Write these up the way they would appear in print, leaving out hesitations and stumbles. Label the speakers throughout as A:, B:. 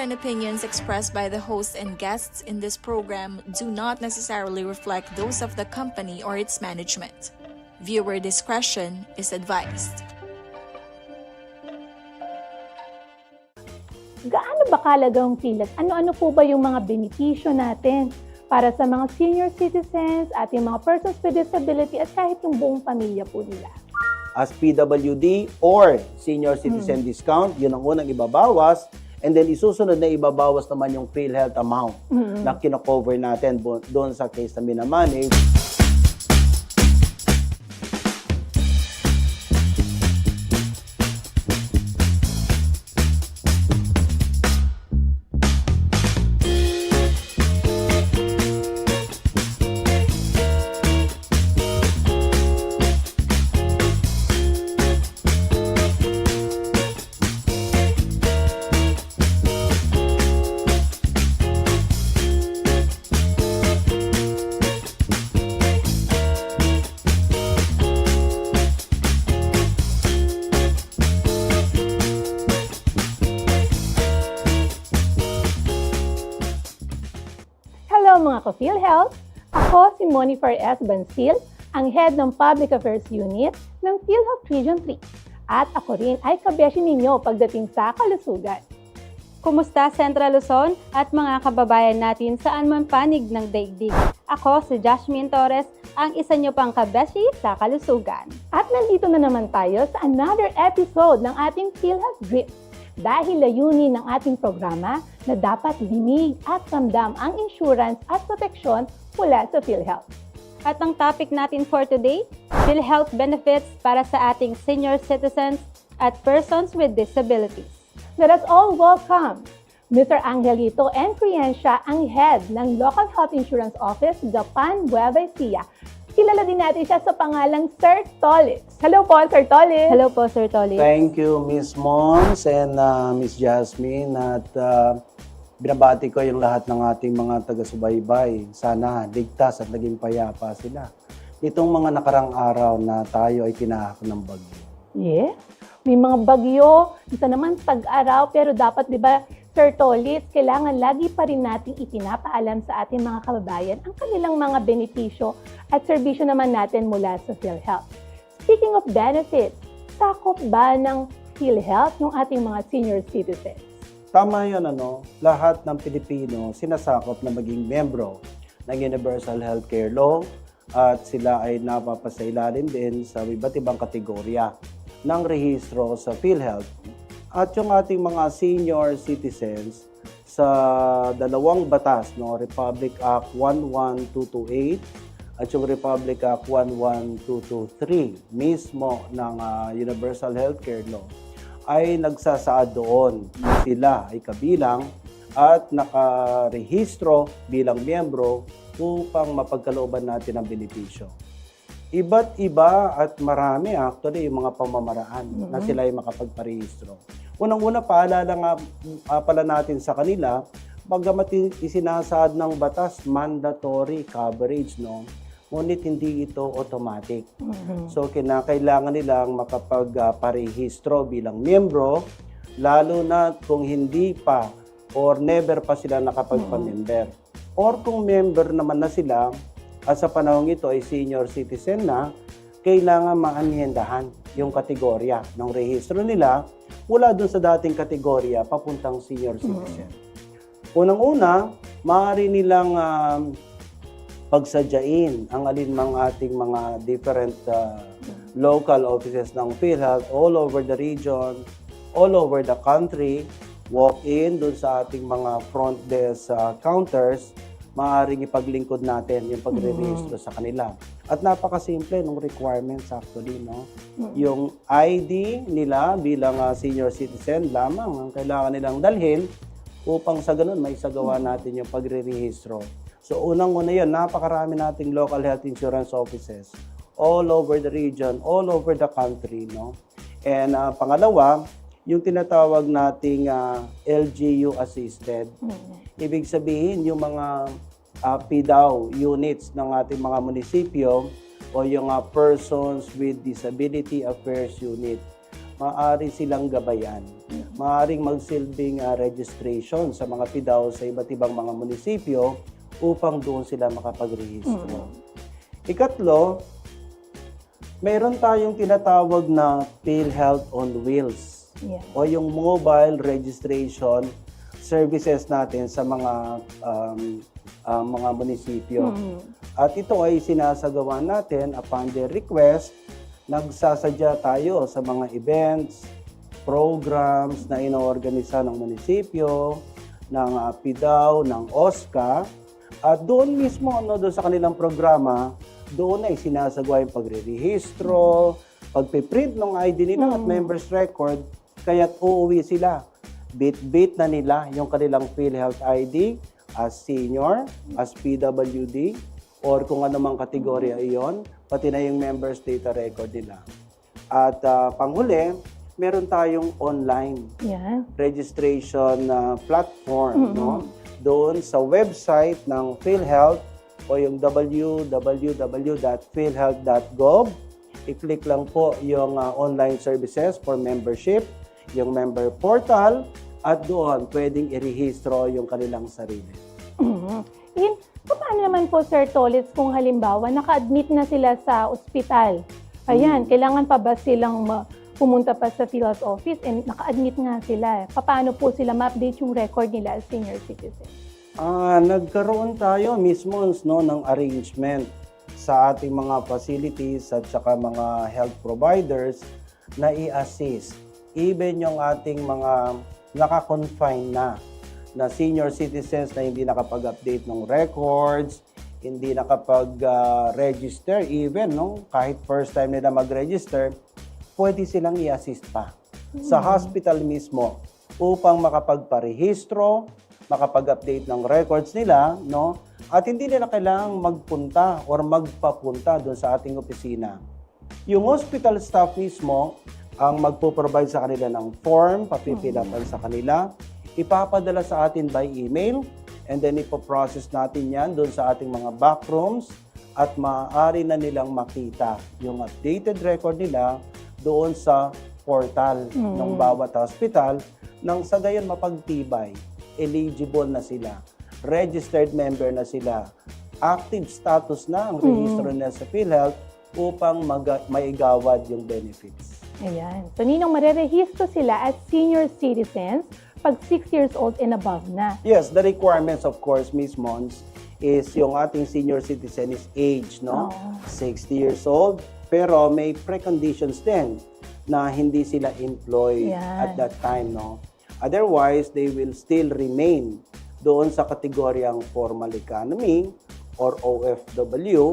A: and opinions expressed by the host and guests in this program do not necessarily reflect those of the company or its management. Viewer discretion is advised.
B: Gaano ba kalagang PhilHealth? Ano-ano po ba yung mga benepisyo natin para sa mga senior citizens at yung mga persons with disability at kahit yung buong pamilya po nila?
C: As PWD or senior citizen discount, yun ang unang ibabawas. And then isusunod na ibabawas naman yung PhilHealth amount na kino-cover natin doon sa case na minamanage.
B: Hello mga ka-PhilHealth! Ako si Monifer S. Bansil, ang Head ng Public Affairs Unit ng PhilHealth Region 3. At ako rin ay kabeshi ninyo pagdating sa kalusugan.
D: Kumusta Central Luzon at mga kababayan natin saan man panig ng daigdig? Ako si Jasmine Torres, ang isa nyo pang kabeshi sa kalusugan.
B: At nandito na naman tayo sa another episode ng ating PhilHealth Drip. Dahil layunin ng ating programa na dapat dinig at ramdam ang insurance at proteksyon mula sa PhilHealth.
D: At ang topic natin for today, PhilHealth benefits para sa ating senior citizens at persons with disabilities.
B: Let us all welcome Mr. Angelito N. Criencia, ang Head ng Local Health Insurance Office, Gapan, Nueva Ecija. Kilala din natin siya sa pangalang Sir Tolis. Hello po, Sir Tolis.
D: Hello po, Sir Tolis.
C: Thank you, Miss Mons and Miss Jasmine. At binabati ko yung lahat ng ating mga taga-subaybay. Sana ligtas at naging payapa sila. Itong mga nakarang araw na tayo ay tinahak ng bagyo.
B: Yes. May mga bagyo, isa naman tag-araw, pero dapat, di ba, Sir Tolis, kailangan lagi pa rin nating ipinapaalam sa ating mga kababayan ang kanilang mga benepisyo at serbisyo naman natin mula sa PhilHealth. Speaking of benefits, sakop ba ng PhilHealth yung ating mga senior citizens?
C: Tama yun, lahat ng Pilipino sinasakop na maging membro ng Universal Healthcare Law at sila ay napapasailalim din sa iba't ibang kategorya ng rehistro sa PhilHealth. At yung ating mga senior citizens sa dalawang batas, Republic Act 11228 at yung Republic Act 11223 mismo ng Universal Healthcare Law ay nagsasaad doon na sila ay kabilang at nakarehistro bilang miyembro upang mapagkalooban natin ang benepisyo. Iba't iba at marami actually yung mga pamamaraan na sila ay makapagparehistro. Unang-una, paalala nga pala natin sa kanila, bagamat isinasaad ng batas, mandatory coverage, ngunit hindi ito automatic. So, kinakailangan nilang makapagparehistro bilang miyembro, lalo na kung hindi pa or never pa sila nakapagpa-member. Or kung member naman na sila, at sa panahon ito ay senior citizen na, kailangan maanyendahan yung kategorya ng rehistro nila mula dun sa dating kategorya papuntang senior citizen. Unang-una, maaari nilang pagsadyain ang alinmang ating mga different local offices ng PhilHealth all over the region, all over the country, walk-in dun sa ating mga front desk counters, maaaring ipaglingkod natin yung pagre-rehistro sa kanila. At napakasimple ng requirements actually, Yung ID nila bilang senior citizen lamang ang kailangan nilang dalhin upang sa ganun may isagawa natin yung pagre-rehistro. So unang-una yun, napakarami nating local health insurance offices all over the region, all over the country, And pangalawa, yung tinatawag nating LGU assisted. Ibig sabihin, yung mga PDAO units ng ating mga munisipyo o yung Persons with Disability Affairs Unit. maaari silang gabayan. Maaaring magsilbing registration sa mga PIDAW sa iba't ibang mga munisipyo upang doon sila makapagrehistro. Ikatlo, meron tayong tinatawag na PhilHealth on Wheels
B: Yeah.
C: o yung mobile registration services natin sa mga munisipyo. At ito ay sinasagawa natin upon their request. Nagsasadya tayo sa mga events, programs na inoorganisa ng munisipyo, ng PIDAW, ng OSCA. At doon mismo, doon sa kanilang programa, doon ay sinasagawa yung pagre-rehistro, pagpiprint ng ID nila at members record, kaya't uuwi sila. Bit-bit na nila yung kanilang PhilHealth ID as senior, as PWD, or kung anumang kategorya iyon, pati na yung members data record nila. At panghuli, meron tayong online
B: Yeah.
C: registration platform, no? Doon sa website ng PhilHealth o yung www.philhealth.gov. I-click lang po yung online services for membership, yung member portal, at doon pwedeng irehistro yung kanilang sarili.
B: Ian, paano naman po, Sir Tolitz, kung halimbawa naka-admit na sila sa ospital? Ayan, kailangan pa ba silang pumunta pa sa PhilHealth office and naka-admit nga sila? Paano po sila ma-update yung record nila as senior citizen?
C: Nagkaroon tayo mismo ng arrangement sa ating mga facilities at saka mga health providers na i-assist. Even yung ating mga naka-confine na senior citizens na hindi nakapag-update ng records, hindi nakapag-register even, kahit first time nila mag-register, pwede silang i-assist pa sa hospital mismo upang makapagparehistro, makapag-update ng records nila, at hindi nila kailangang magpunta or magpapunta doon sa ating opisina. Yung hospital staff mismo ang magpo-provide sa kanila ng form, papipilapan sa kanila, ipapadala sa atin by email, and then ipoprocess natin yan doon sa ating mga backrooms at maaari na nilang makita yung updated record nila doon sa portal ng bawat hospital nang sa gayon mapagtibay, eligible na sila, registered member na sila, active status na ang rehistro nila sa PhilHealth upang maigawad yung benefits.
B: Ayan. So, ninong marerehistro sila as senior citizens pag 6 years old and above na.
C: Yes, the requirements of course, Ms. Mons, is yung ating senior citizen is age, 60 years old, pero may preconditions din na hindi sila employed at that time, Otherwise, they will still remain doon sa kategoryang formal economy or OFW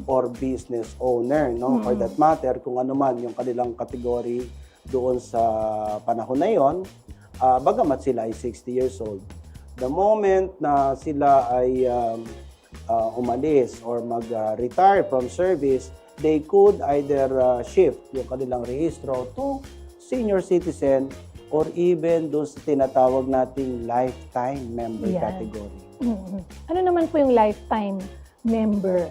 C: or business owner, for that matter, kung ano man yung kanilang kategory doon sa panahon na yon, bagamat sila ay 60 years old. The moment na sila ay umalis or mag-retire from service, they could either shift yung kanilang rehistro to senior citizen or even doon sa tinatawag nating lifetime member category.
B: Ano naman po yung lifetime member?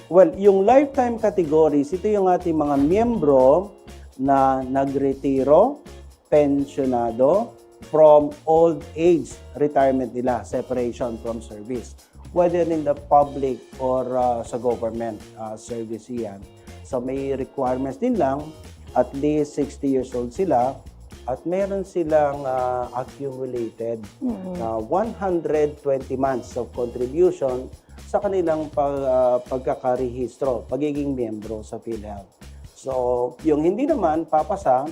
C: Well, yung lifetime categories, ito yung ating mga miyembro na nagretiro, pensionado, from old age retirement nila, separation from service. Whether in the public or sa government service yan. So may requirements din lang, at least 60 years old sila, at meron silang accumulated 120 months of contribution sa kanilang pagkakarehistro, pagiging miyembro sa PhilHealth. So, yung hindi naman papasa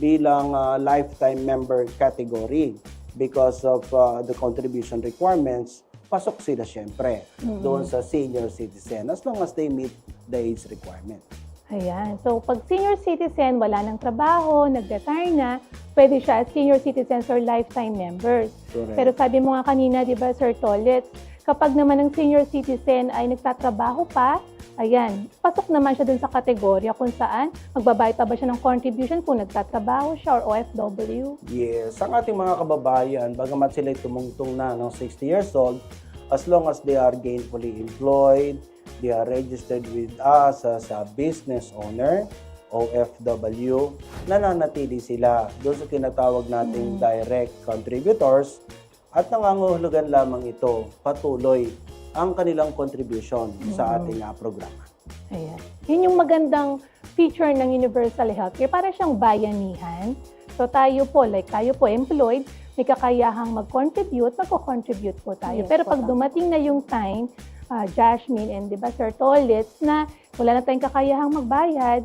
C: bilang lifetime member category because of the contribution requirements, pasok sila syempre doon sa senior citizen as long as they meet the age requirement.
B: Ayan. So, pag senior citizen, wala ng trabaho, nag-retire na, pwede siya as senior citizens or lifetime members.
C: Correct.
B: Pero sabi mo nga kanina, di ba, Sir Tolitz, kapag naman ang senior citizen ay nagtatrabaho pa, ayan, pasok naman siya dun sa kategorya kung saan magbabayad pa ba siya ng contribution kung nagtatrabaho siya or OFW.
C: Yes, ang ating mga kababayan, bagamat sila tumungtong na ng 60 years old, as long as they are gainfully employed, they are registered with us as a business owner, OFW, nananatili sila doon sa tinatawag nating direct contributors at nangangahulugan lamang ito patuloy ang kanilang contribution sa ating programa.
B: Ayan. Yun yung magandang feature ng Universal Healthcare. Para siyang bayanihan. So tayo po employed, may kakayahang mag-contribute, magko-contribute po tayo.
D: Yes,
B: Pero
D: po,
B: pag
D: tama.
B: dumating na yung time, Jasmine and diba, Sir Tolitz, na wala na tayong kakayahang magbayad,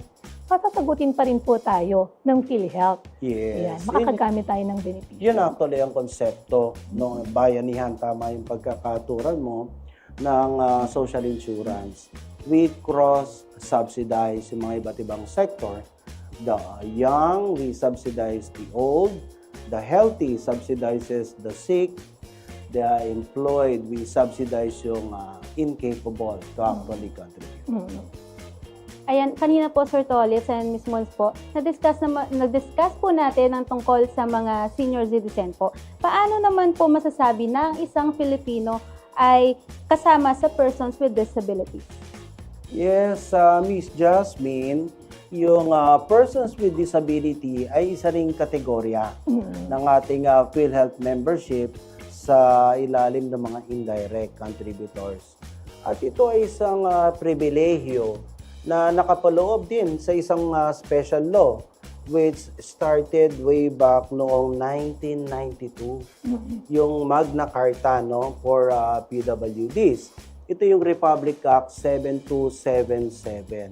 B: sasagutin pa rin po tayo ng PhilHealth. Ayan.
C: Yes.
B: Makakagamit tayo ng benepisyo.
C: Yun actually ang konsepto ng bayanihan, tama yung pagkakaturan mo ng social insurance. We cross-subsidize yung mga iba't ibang sector. The young, we subsidize the old. The healthy subsidizes the sick. The employed, we subsidize yung incapable to actually contribute.
D: Ayan, kanina po Sir Tolitz and Ms. Mons po, nag-discuss po natin ang tungkol sa mga senior citizen po. Paano naman po masasabi na ang isang Pilipino ay kasama sa persons with disabilities?
C: Yes, Miss Jasmine, yung persons with disability ay isa ring kategorya ng ating PhilHealth membership sa ilalim ng mga indirect contributors. At ito ay isang pribilehyo na nakapaloob din sa isang special law which started way back noong 1992, yung Magna Carta for PWDs. Ito yung Republic Act 7277.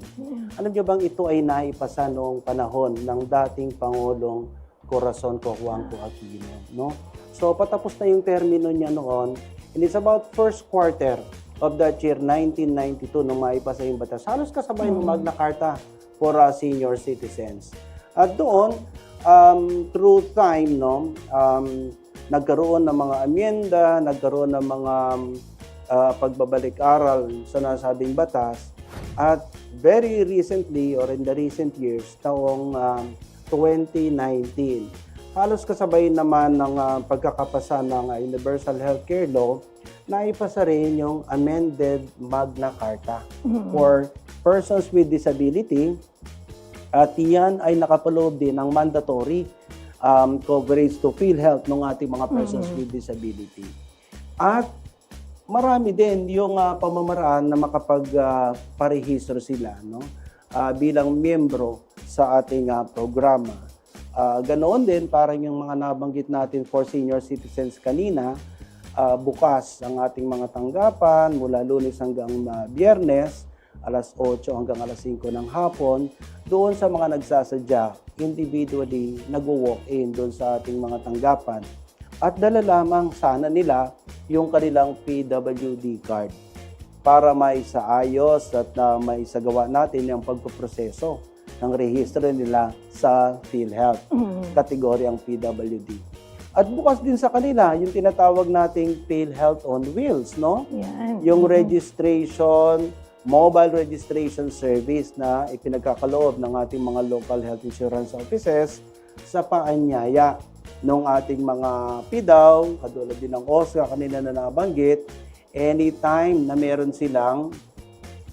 C: Alam niyo bang ito ay naipasa noong panahon ng dating Pangulong Corazon Cojuangco Aquino, no? So patapos na yung termino niya noon, and it's about first quarter of that year 1992 nung maipasa yung batas. Halos kasabay ng Magna Carta for senior citizens. At doon, through time, nagkaroon ng mga amyenda, nagkaroon ng mga pagbabalik-aral sa nasabing batas. At very recently, or in the recent years, taong 2019, halos kasabay naman ng pagkakapasa ng Universal Healthcare Law, naipasa rin yung amended Magna Carta for persons with disability. At yan ay nakapaloob din ng mandatory coverage to PhilHealth ng ating mga persons with disability. At marami din yung pamamaraan na makapagparehistro sila bilang miyembro sa ating programa. Ganoon din, parang yung mga nabanggit natin for senior citizens kanina, bukas ang ating mga tanggapan mula Lunes hanggang Biyernes, alas 8 hanggang alas 5 ng hapon, doon sa mga nagsasadya, individually nag-walk-in doon sa ating mga tanggapan. At dala lamang sana nila yung kanilang PWD card para maisaayos at maisagawa natin yung pagpuproseso ng rehistro nila sa PhilHealth, kategoryang PWD. At bukas din sa kanila yung tinatawag nating PhilHealth on Wheels, no?
B: Yan.
C: Yung registration, mobile registration service na ipinagkakaloob ng ating mga local health insurance offices sa paanyaya ng ating mga PDAW, katulad din ng OSCA kanina na nabanggit, anytime na meron silang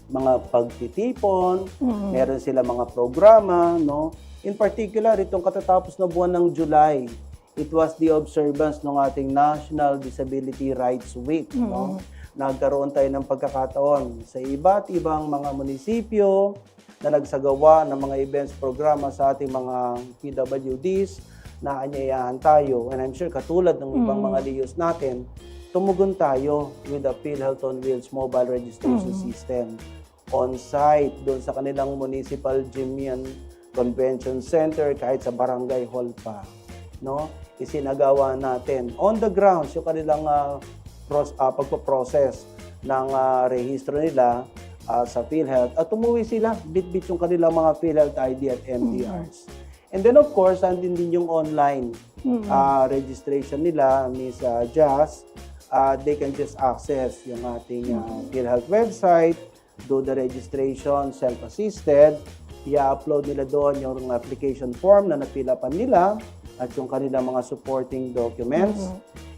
C: mga pagtitipon, meron silang mga programa, no? In particular, itong katatapos na buwan ng July, it was the observance ng ating National Disability Rights Week, no? Nagkaroon tayo ng pagkakataon sa iba't ibang mga munisipyo na nagsagawa ng mga events programa sa ating mga PWDs na anyayahan tayo. And I'm sure katulad ng ibang mga liyos natin, tumugon tayo with the PhilHealth on Wheels mobile registration system on-site doon sa kanilang municipal gym yan, convention center, kahit sa barangay hall pa, no? Isinagawa natin on the grounds yung kanilang pagpo-process ng rehistro nila sa PhilHealth at umuwi sila, bit-bit yung kanilang mga PhilHealth ID at MDRs. And then of course, andin din yung online registration nila, Ms. Jazz. They can just access yung ating PhilHealth website, do the registration, self-assisted, i-upload nila doon yung application form na napilapan nila at yung kanilang mga supporting documents.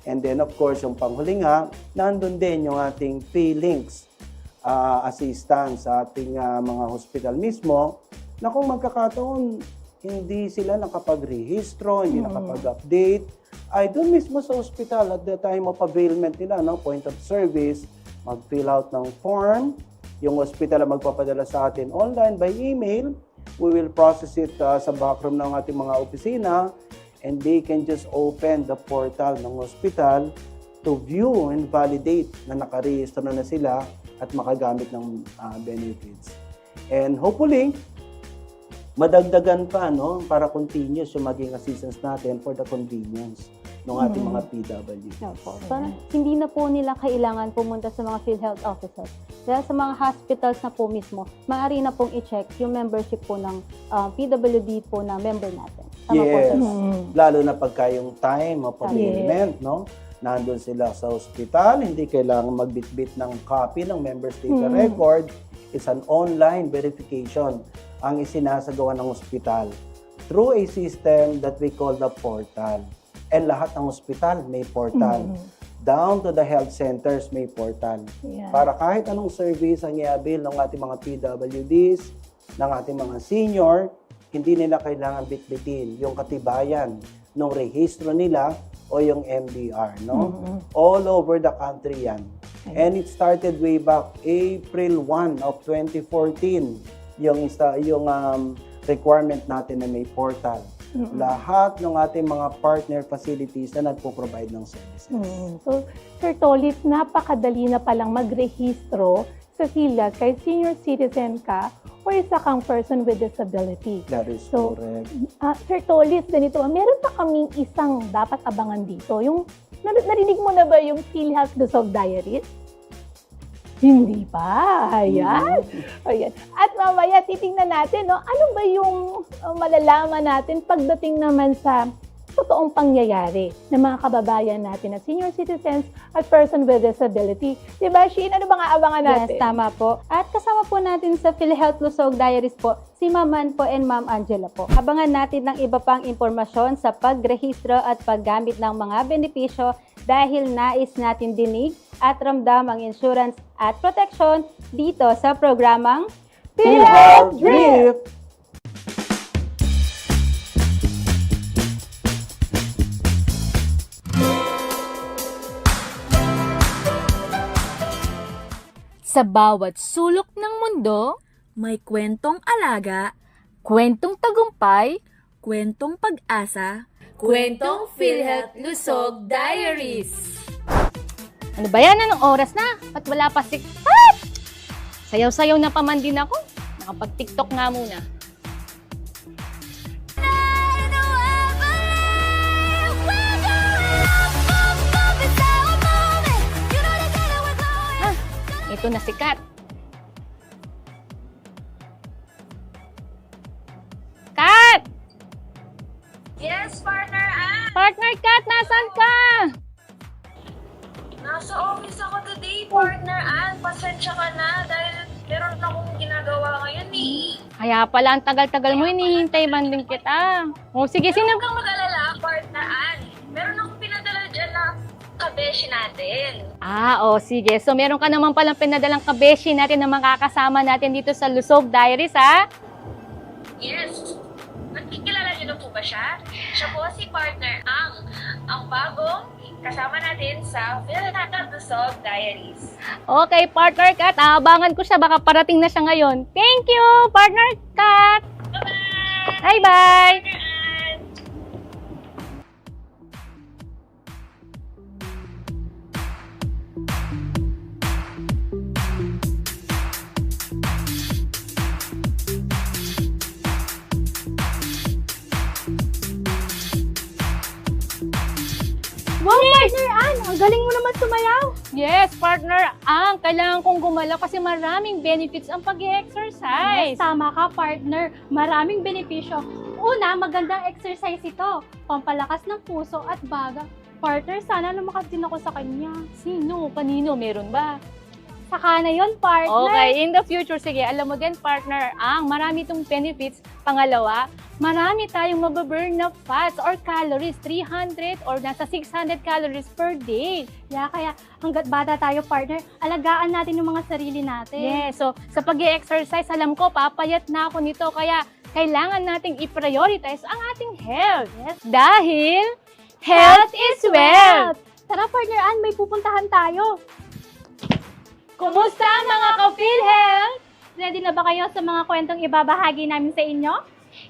C: And then, of course, yung panghuli nga, nandun din yung ating PHILinks assistance sa ating mga hospital mismo na kung magkakataon, hindi sila nakapag-rehistro, hindi nakapag-update, ay doon mismo sa ospital at the time of availment nila, no, point of service, mag-fill out ng form, yung ospital ang magpapadala sa atin online by email, we will process it sa backroom ng ating mga opisina, and they can just open the portal ng hospital to view and validate na nakarehistro na sila at makagamit ng benefits. And hopefully, madagdagan pa, no, para continuous yung maging assistance natin for the convenience ng ating mga PW.
D: Opo. Parang hindi na po nila kailangan pumunta sa mga PhilHealth offices. Dahil sa mga hospitals na po mismo, maaari na pong i-check yung membership po ng PWD po na member natin. Tama po,
C: Yes,
D: sir?
C: lalo na pagka yung time of availment, no? Nandun sila sa ospital, hindi kailangan magbitbit ng copy ng member's data record. It's an online verification ang isinasagawa ng ospital through a system that we call the portal. And lahat ng ospital may portal. Down to the health centers may portal.
B: Yeah.
C: Para kahit anong service ang i-avail ng ating mga PWDs, ng ating mga senior, hindi nila kailangan bitbitin yung katibayan ng rehistro nila o yung MDR, no? All over the country yan. And it started way back April 1 of 2014, yung requirement natin na may portal. Lahat ng ating mga partner facilities na nagpo-provide ng services.
B: So, Sir Tolit, napakadali na palang magrehistro sa PhilHealth kahit senior citizen ka or isa kang person with disability.
C: That is
B: So,
C: correct.
B: Sir Tolit, ganito, meron pa kaming isang dapat abangan dito. Yung, narinig mo na ba yung PhilHealth Lusog Diaries? Hindi pa. Ayan. Ayan. At mamaya, titingnan natin, no, ano ba yung malalaman natin pagdating naman sa totoong pangyayari ng mga kababayan natin na senior citizens at person with disability. Diba, Sheen? Ano ba nga abangan natin?
D: Yes, tama po. At kasama po natin sa PhilHealth Lusog Diaries po, si Ma'am Ann po and Ma'am Angela po. Abangan natin ng iba pang impormasyon sa pagrehistro at paggamit ng mga benepisyo dahil nais natin dinig at ramdam ang insurance at protection dito sa programang
C: PhilHealth Brief!
E: Sa bawat sulok ng mundo, may kwentong alaga, kwentong tagumpay, kwentong pag-asa, kwentong PhilHealth Lusog Diaries.
F: Ano ba yan? Anong oras na? Ba't wala pa Ah! Sayaw-sayaw na pa man din ako. Nakapag-TikTok nga muna. Ah, ito na si Kat. Kat!
G: Yes, partner Ann!
F: Partner Kat, nasan ka?
G: Nasa office ako today, partner Ann. Pasensya ka na dahil meron akong ginagawa ngayon eh.
F: Kaya pala ang tagal-tagal mo, hinihintay man din kita. O sige,
G: Huwag
F: sino?
G: kang mag-alala, partner Ann. Meron akong pinadala dyan na kabeshi natin.
F: Ah, o sige. So meron ka naman palang pinadalang kabeshi natin na makakasama natin dito sa Lusog Diaries, ha?
G: Yes. Nakikilala niyo na po ba siya? Siya po si partner ang bagong kasama natin sa PhilHealth Lusog Diaries.
F: Okay, partner Kat, aabangan ko siya. Baka parating na siya ngayon. Thank you, partner Kat!
G: Bye-bye!
F: Bye-bye!
G: Partner Ann!
D: Wow, partner Ann! Ang galing mo naman sumayaw!
F: Yes, partner Ang, kailangan kong gumalaw kasi maraming benefits ang pag-exercise.
H: Yes, tama ka, partner. Maraming benepisyo. Una, magandang exercise ito. Pampalakas ng puso at baga. Partner, sana lumakas din ako sa kanya.
F: Sino? Kanino? Meron ba?
H: Saka na yun, partner.
F: Okay, in the future, sige, alam mo din, partner Ang, marami itong benefits. Pangalawa, marami tayong mababurn na fats or calories, 300 or nasa 600 calories per day.
H: Kaya hanggat bata tayo, partner, alagaan natin yung mga sarili natin.
F: Yes, so sa pag-exercise, alam ko, papayat na ako nito. Kaya kailangan nating i-prioritize ang ating health.
H: Yes.
F: Dahil health is wealth!
H: Tara, partner Ann, may pupuntahan tayo.
F: Kumusta mga ka-PhilHealth?
H: Ready na ba kayo sa mga kwentong ibabahagi namin sa inyo?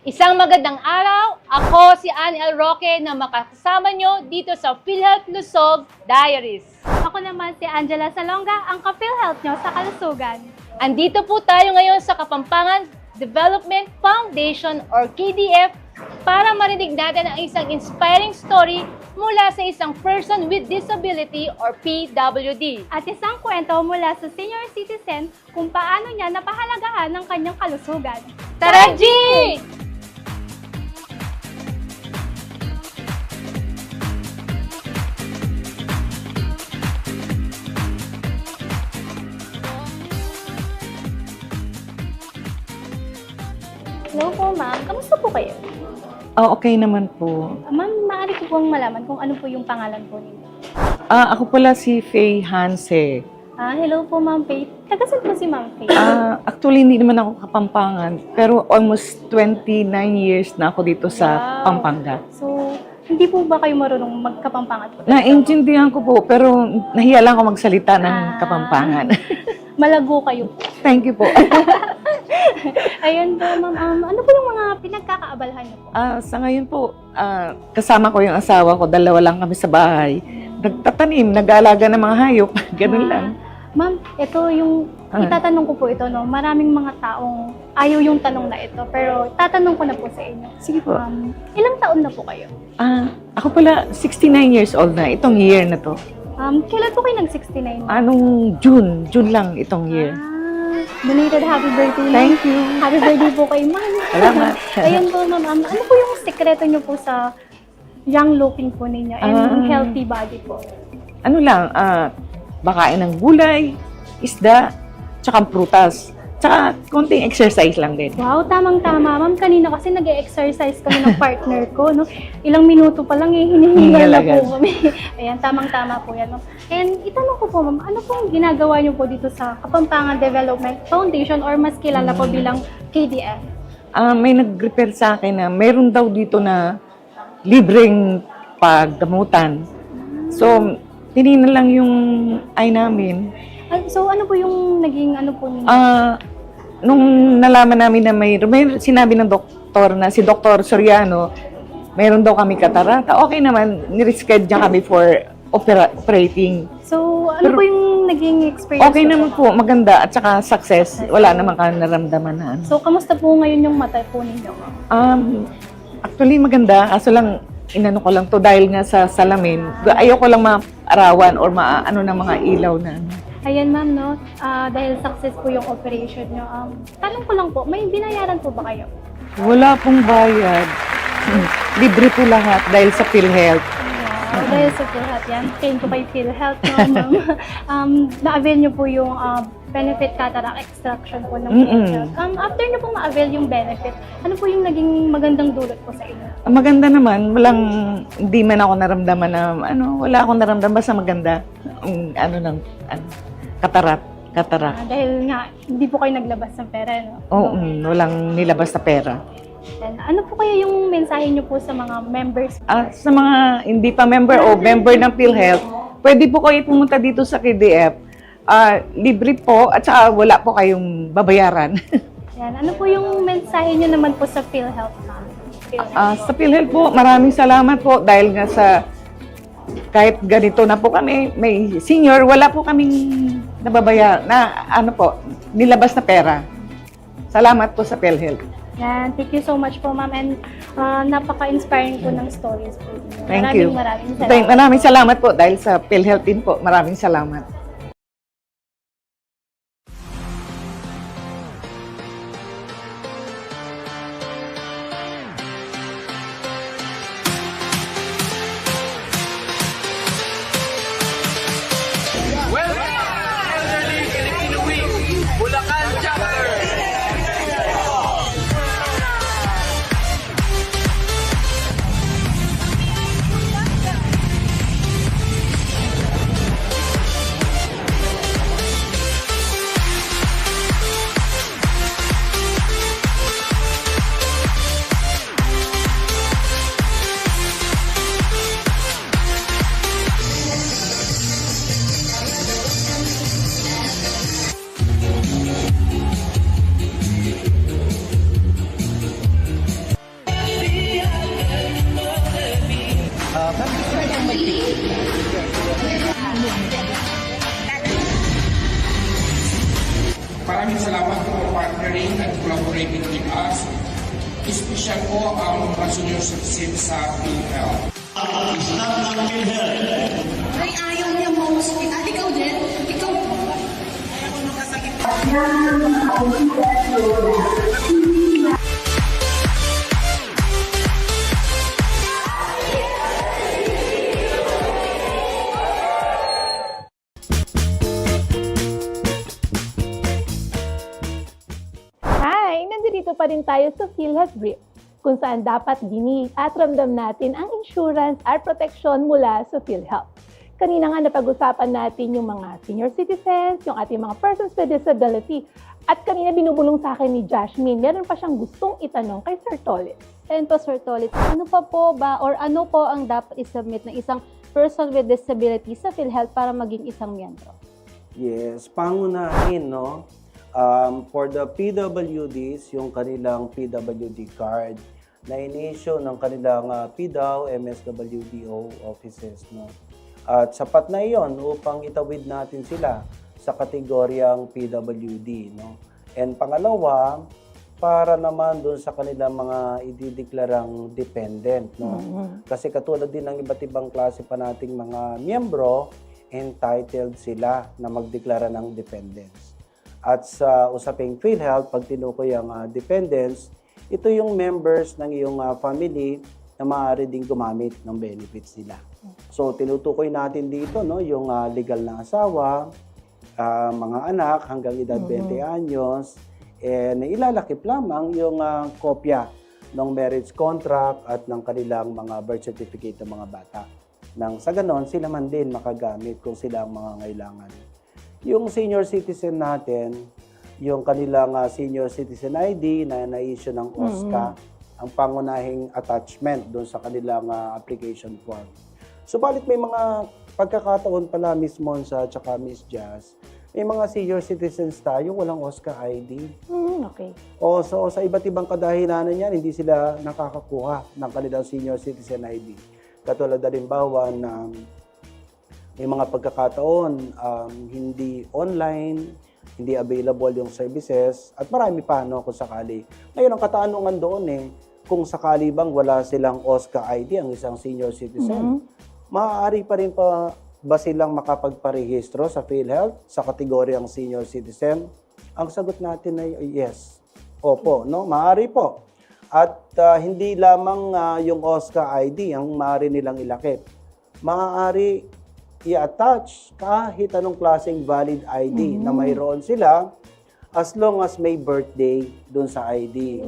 F: Isang magandang araw, ako si Ann L. Roque na makasama nyo dito sa PhilHealth Lusog Diaries.
H: Ako naman si Angela Salonga, ang ka-PhilHealth nyo sa Kalusugan.
F: Andito po tayo ngayon sa Kapampangan Development Foundation or KDF para marinig natin ang isang inspiring story mula sa isang person with disability or PWD.
H: At isang kwento mula sa senior citizen kung paano niya napahalagahan ng kanyang kalusugan.
F: Tara, G!
H: Hello po, ma'am. Kamusta po kayo?
I: Okay naman po.
H: Ma'am, maaari ko pong malaman kung ano po yung pangalan po ninyo.
I: Ako pala si Faye Hanse.
H: Hello po, Ma'am Faith. Tagasan po si Ma'am Faith.
I: Actually, hindi naman ako Kapampangan, pero almost 29 years na ako dito sa
H: Wow.
I: Pampanga.
H: So, hindi po ba kayo marunong magkapampangan po?
I: Naintindihan ko po, pero nahiya lang ako magsalita ng Kapampangan.
H: Malago kayo.
I: Thank you po.
H: Ayun po, Ma'am. Ano po yung mga pinagkakaabalahan niyo po?
I: Sa ngayon po, kasama ko yung asawa ko, dalawa lang kami sa bahay. Nagtatanim, nag-aalaga ng mga hayop, ganun lang.
H: Ma'am, ito yung itatanong ko po ito, no? Maraming mga taong ayaw yung tanong na ito, pero tatanong ko na po sa inyo.
I: Sige po.
H: Ilang taon na po kayo?
I: Ako pala, 69 years old na, itong year na to.
H: Kailan po kayo nag-69?
I: Anong June lang itong year.
H: Belated happy birthday, ma'am.
I: Thank you.
H: Happy birthday po kay ma'am.
I: Salamat.
H: Ayun po, ma'am. Ano po yung sekreto niyo po sa young looking po ninyo and healthy body po?
I: Ano lang, bakain ng gulay, isda, tsaka prutas. Tsaka konting exercise lang din.
H: Wow, tamang-tama. Ma'am, kanina kasi nag-exercise kami ng partner ko, no? Ilang minuto pa lang hinihingal na po kami. Ayan, tamang-tama po yan, ma'am. And itanong ko po, ma'am, ano pong ginagawa niyo po dito sa Kapampangan Development Foundation or mas kilala po bilang KDF?
I: May nag-refer sa akin na meron daw dito na libreng paggamutan. So, tinignan lang yung eye namin.
H: So, ano po yung naging ano po ninyo?
I: Nung nalaman namin na may sinabi ng doktor na si Dr. Soriano, mayroon daw kami katarata. Okay naman, nireschedule niya kami for operating.
H: So, ano po yung naging experience?
I: Okay naman po, maganda at saka success. Wala naman kami naramdaman na.
H: So, kamusta po ngayon yung mata po ninyo?
I: Actually, maganda. Kaso lang, inano ko lang to dahil nga sa salamin. Ayoko lang maarawan or maano ng mga ilaw na.
H: Ayan, ma'am, no? Dahil success po yung operation nyo. Tanong ko lang po, may binayaran po ba kayo?
I: Wala pong bayad. Libre po lahat dahil sa PhilHealth.
H: Dahil sa PhilHealth yan. Thank you kay PhilHealth, no, ma'am. Na-avail nyo po yung benefit cataract extraction po ng PhilHealth. After nyo po ma-avail yung benefit, ano po yung naging magandang dulot po sa inyo?
I: Maganda naman. Hindi man ako naramdaman na, wala akong naramdaman. Basta maganda. Katarak.
H: Dahil nga, hindi po kayo naglabas ng pera, no?
I: Oo, walang nilabas na pera.
H: And ano po kaya yung mensahe nyo po sa mga members?
I: Sa mga hindi pa member o member ng PhilHealth, pwede po kayo pumunta dito sa KDF. Libre po at saka wala po kayong babayaran.
H: Yan. Ano po yung mensahe nyo naman po sa PhilHealth, ma'am?
I: Sa PhilHealth po, maraming salamat po dahil nga sa kahit ganito na po kami, may senior, wala po kaming nababayar na nilabas na pera. Salamat po sa PhilHealth.
H: Yan, thank you so much po, ma'am. And napaka-inspiring po ng stories po.
I: Thank you.
H: Maraming salamat.
I: Maraming salamat po dahil sa PhilHealth din po. Maraming salamat.
J: Maraming salamat po for partnering and collaborating with us. Espesyal po ang mga senior citizens sa PhilHealth.
K: Ay, ayaw niya ma-hospital. Ikaw din? Ikaw po? Ayaw mo makasakit.
B: Hi! Nandito pa rin tayo sa PhilHealth Brief, kung saan dapat dinig at ramdam natin ang insurance at proteksyon mula sa PhilHealth. Kanina nga napag-usapan natin yung mga senior citizens, yung ating mga persons with disability. At kanina binubulong sa akin ni Jasmine, meron pa siyang gustong itanong kay Sir Tolit.
D: Ayun po, Sir Tolit, ano pa po ba or ano po ang dapat isubmit ng isang person with disability sa PhilHealth para maging isang miyembro?
C: Yes, pangunahin, no? For the PWDs, yung kanilang PWD card na in-issue ng kanilang PDAO, MSWDO offices, no? At sapat na iyon upang itawid natin sila sa kategoryang PWD, no? And pangalawa, para naman doon sa kanilang mga idideklarang dependent, no? Kasi katulad din ng iba't ibang klase pa nating mga miyembro, entitled sila na magdeklara ng dependents. At sa usaping PhilHealth, pag tinukoy ang dependents, ito yung members ng iyong family na maaari ding gumamit ng benefits nila. So, tinutukoy natin dito, no, yung legal na asawa, mga anak hanggang edad 20 anyos, and ilalakip lamang yung kopya ng marriage contract at ng kanilang mga birth certificate ng mga bata. Nang sa ganon, sila man din makagamit kung sila ang mga ngailangan. Yung senior citizen natin, yung kanilang senior citizen ID na na-issue ng OSCA, ang pangunahing attachment doon sa kanilang application form. Subalit may mga pagkakataon pala, Miss Monza at saka Miss Jazz, may mga senior citizens tayo, walang OSCA ID.
B: Okay.
C: So sa iba't ibang kadahilanan yan, hindi sila nakakakuha ng kanilang senior citizen ID. Katulad halimbawa na may mga pagkakataon, hindi online, hindi available yung services, at marami pa, no, kung sakali. Ngayon, ang katanungan doon kung sakali bang wala silang OSCA ID, ang isang senior citizen, maaari pa rin pa ba silang makapagparehistro sa PhilHealth sa kategoryang senior citizen? Ang sagot natin ay yes. Opo, no? Maaari po. At hindi lamang yung OSCA ID ang maaari nilang ilakip. Maaari i-attach kahit anong klaseng valid ID na mayroon sila as long as may birthday doon sa ID.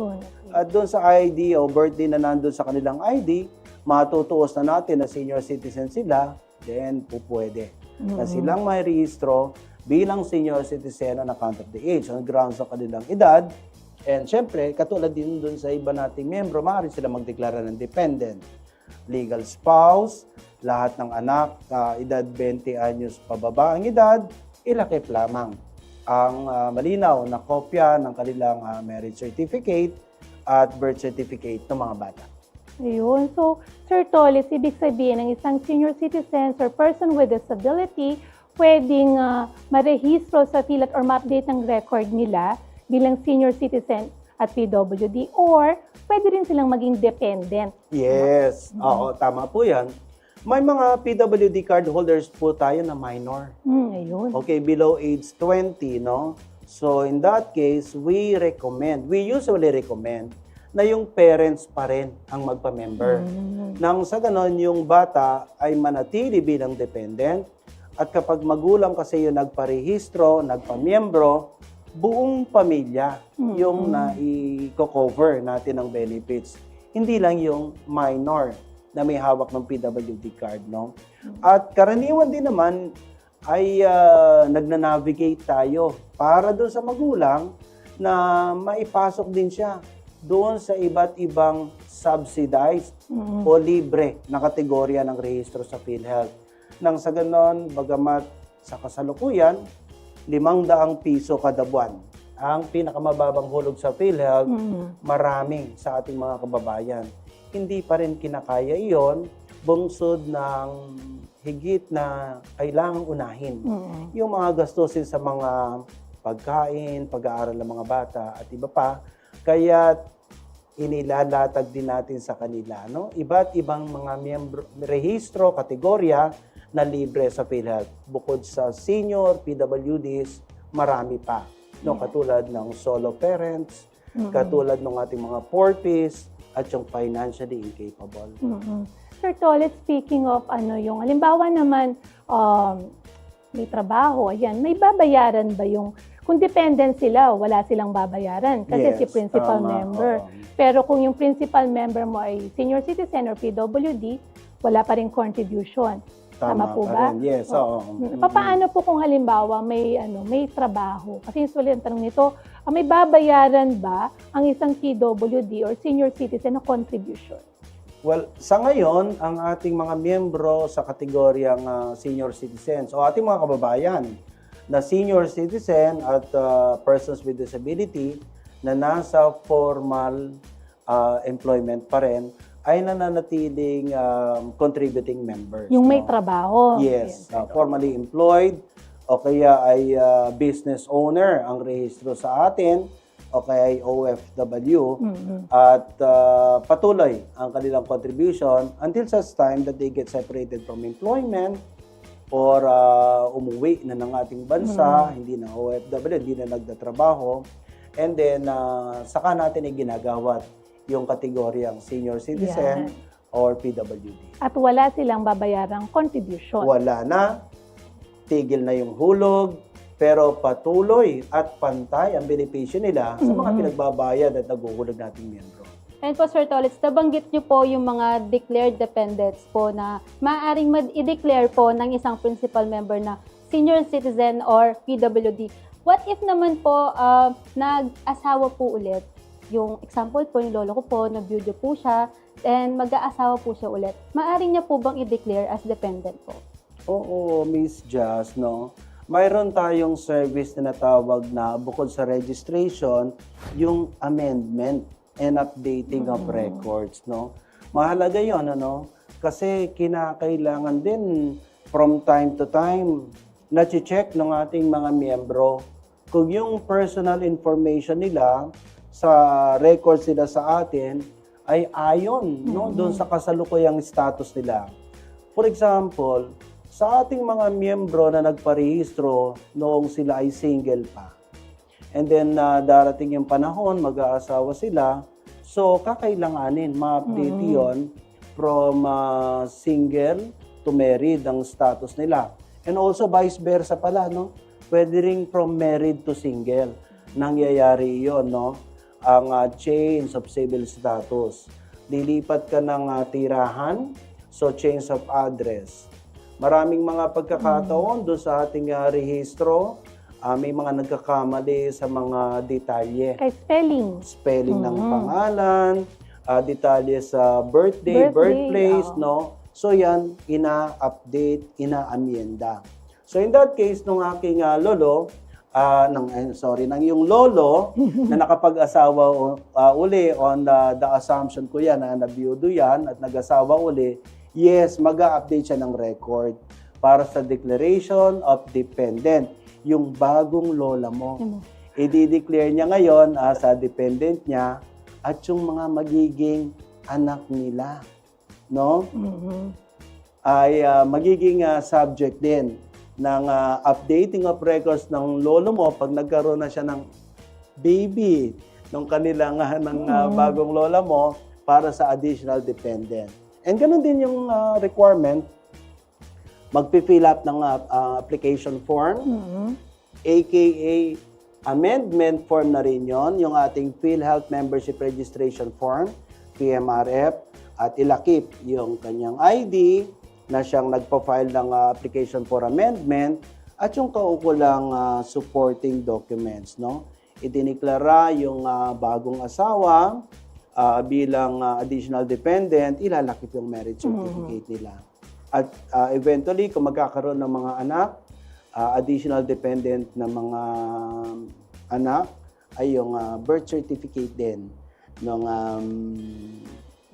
C: At doon sa ID o birthday na nandun sa kanilang ID, matutuos na natin na senior citizen sila, then pupwede na silang may rehistro bilang senior citizen on account of the age, on grounds sa kanilang edad. And syempre, katulad din doon sa iba nating miyembro, maaari sila magdeklara ng dependent, legal spouse, lahat ng anak, edad 20 anyos pababa ang edad, ilakip lamang ang malinaw na kopya ng kanilang marriage certificate at birth certificate ng mga bata.
B: Ayun. So, Sir Tolis, ibig sabihin ng isang senior citizen or person with disability, pwedeng marehistro sa PhilHealth or ma-update ng record nila bilang senior citizen at PWD, or pwede rin silang maging dependent.
C: Yes. Oo, tama po yan. May mga PWD card holders po tayo na minor.
B: Ayun.
C: Okay, below age 20, no? So, in that case, we usually recommend na yung parents pa rin ang magpa-member. Nang sa ganon, yung bata ay manatili bilang dependent, at kapag magulang kasi yung nagparehistro, nagpa-miyembro, buong pamilya yung na-cover natin ng benefits. Hindi lang yung minor na may hawak ng PWD card, no? At karaniwan din naman ay nagna-navigate tayo para doon sa magulang na maipasok din siya doon sa iba't ibang subsidized o libre na kategorya ng rehistro sa PhilHealth. Nang sa ganon, bagamat sa kasalukuyan, 500 piso kada buwan ang pinakamababang hulog sa PhilHealth, marami sa ating mga kababayan. Hindi pa rin kinakaya iyon, bungsod ng higit na kailangang unahin. Yung mga gastusin sa mga pagkain, pag-aaral ng mga bata at iba pa. Kaya inilalatag din natin sa kanila, no? Iba't ibang mga miyembro, rehistro, kategorya na libre sa PhilHealth. Bukod sa senior, PWDs, marami pa. No? Katulad ng solo parents, katulad ng ating mga porpies, at yung financially incapable.
B: Sir Tolit, speaking of yung halimbawa naman, may trabaho, ayan, may babayaran ba yung, kung dependent sila, wala silang babayaran kasi si principal member. Pero kung yung principal member mo ay senior citizen or PWD, wala pa rin contribution. Tama po ba?
C: Rin. Yes,
B: Paano po kung halimbawa may trabaho? Kasi usually ang tanong nito, may babayaran ba ang isang PWD or senior citizen na contribution?
C: Well, sa ngayon, ang ating mga miyembro sa kategoryang senior citizens o ating mga kababayan na senior citizen at persons with disability na nasa formal employment pa rin ay nananatiling contributing members.
B: Yung may trabaho.
C: Yes, formally employed o kaya ay business owner ang rehistro sa atin o kaya ay OFW at patuloy ang kanilang contribution until such time that they get separated from employment or umuwi na ng ating bansa, hindi na OFW, hindi na nagtatrabaho, and then saka natin ay ginagawat yung kategoryang senior citizen or PWD.
B: At wala silang babayarang contribution.
C: Wala na, tigil na yung hulog, pero patuloy at pantay ang benepisyo nila sa mga pinagbabayad at naguhulog nating miyembro.
D: And po, Sir Tolitz, nabanggit niyo po yung mga declared dependents po na maaaring i-declare po ng isang principal member na senior citizen or PWD. What if naman po nag-asawa po ulit? Yung example po, yung lolo ko po, nag-video po siya, and mag-aasawa po siya ulit. Maaaring niya po bang i-declare as dependent po?
C: Oo, Miss Jazz, no? Mayroon tayong service na natawag na bukod sa registration, yung amendment and updating of records, no? Mahalaga 'yon, ano? Kasi kinakailangan din from time to time na check ng ating mga miyembro kung yung personal information nila sa records nila sa atin ay ayon, no, doon sa kasalukuyang status nila. For example, sa ating mga miyembro na nagparehistro noong sila ay single pa. And then darating yung panahon, mag-aasawa sila. So kakailanganin ma-update yon from single to married ang status nila. And also vice versa pala, no? Pwede rin from married to single. Nangyayari yon, no? Ang change of civil status. Lilipat ka ng tirahan, so change of address. Maraming mga pagkakataon doon sa ating rehistro, may mga nagkakamali sa mga detalye.
B: Kay spelling.
C: Spelling ng pangalan, detalye sa birthplace, no? So yan, ina-update, ina-amyenda. So in that case, nung aking lolo, ng iyong lolo na nakapag-asawa uli on the assumption ko yan na nabiyudo yan at nag-asawa uli, yes, mag-a-update siya ng record para sa declaration of dependent, yung bagong lola mo. I-declare niya ngayon sa dependent niya at yung mga magiging anak nila, no? Ay magiging subject din ng updating of records ng lolo mo pag nagkaroon na siya ng baby ng kanilang bagong lola mo para sa additional dependent. And ganun din yung requirement, magpi-fill up ng application form, aka amendment form na rin yon, yung ating PhilHealth Membership Registration Form, PMRF, at ilakip yung kanyang ID na siyang nagpa-file ng application for amendment at yung kaukulang supporting documents, no? Idiniklara yung bagong asawa bilang additional dependent, ilalakip yung marriage certificate nila. At eventually, kung magkakaroon ng mga anak, additional dependent na mga anak, ay yung birth certificate din ng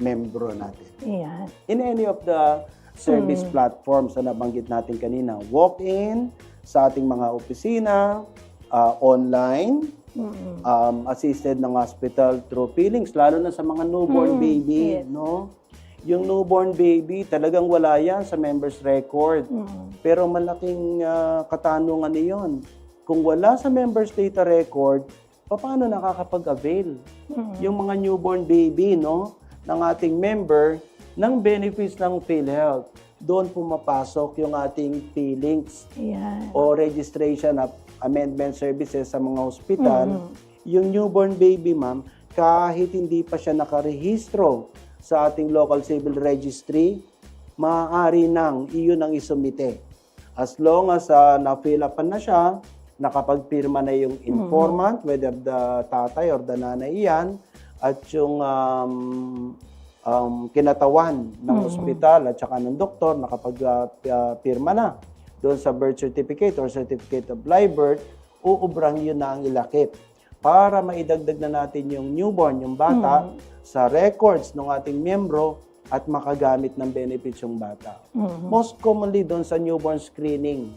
C: membro natin.
B: Ayan.
C: In any of the service platforms na nabanggit natin kanina, walk-in sa ating mga opisina, online, assisted ng hospital through feelings, lalo na sa mga newborn baby,
B: yes.
C: no? Yung newborn baby, talagang wala yan sa members record. Pero malaking katanungan niyon. Kung wala sa members data record, paano nakakapag-avail yung mga newborn baby, no, ng ating member ng benefits ng PhilHealth? Doon pumapasok yung ating feelings o registration of amendment services sa mga ospital. Yung newborn baby, ma'am, kahit hindi pa siya nakarehistro sa ating local civil registry, maaari nang iyon ang isumite. As long as na-fill up na siya, nakapagpirma na yung informant, whether the tatay or the nanay yan, at yung kinatawan ng ospital at saka ng doktor, nakapagpirma na doon sa birth certificate or certificate of live birth, uubrang yun na ang ilakip para maidagdag na natin yung newborn, yung bata, sa records ng ating miyembro at makagamit ng benefits yung bata. Most commonly doon sa newborn screening,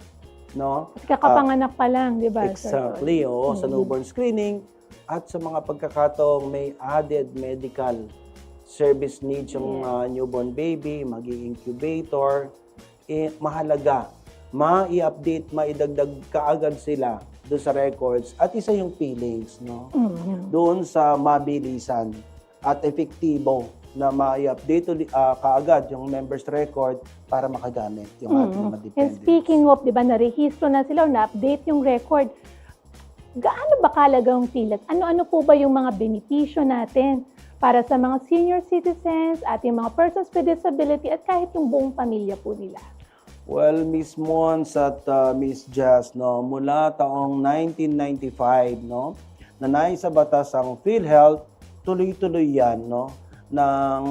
C: no?
B: Kakapanganak pa lang, di ba?
C: Exactly, oo, sa newborn screening at sa mga pagkakataong may added medical service needs yung newborn baby, mag-incubator, mahalaga, ma-i-update, maidagdag kaagad sila doon sa records at isa yung feelings, no? Doon sa mabilisan at epektibo na ma-i-update kaagad yung members record para makagamit yung ating mga dependents.
B: And speaking of, di ba, narehistro na sila o na-update yung record, gaano ba kalagang PhilHealth? Ano-ano po ba yung mga benepisyo natin para sa mga senior citizens, ating mga persons with disability at kahit yung buong pamilya po nila?
C: Well, Miss Mons at Miss Jazz, no, mula taong 1995, no, na naisa batas ang PhilHealth, tuloy-tuloy yan, no, ng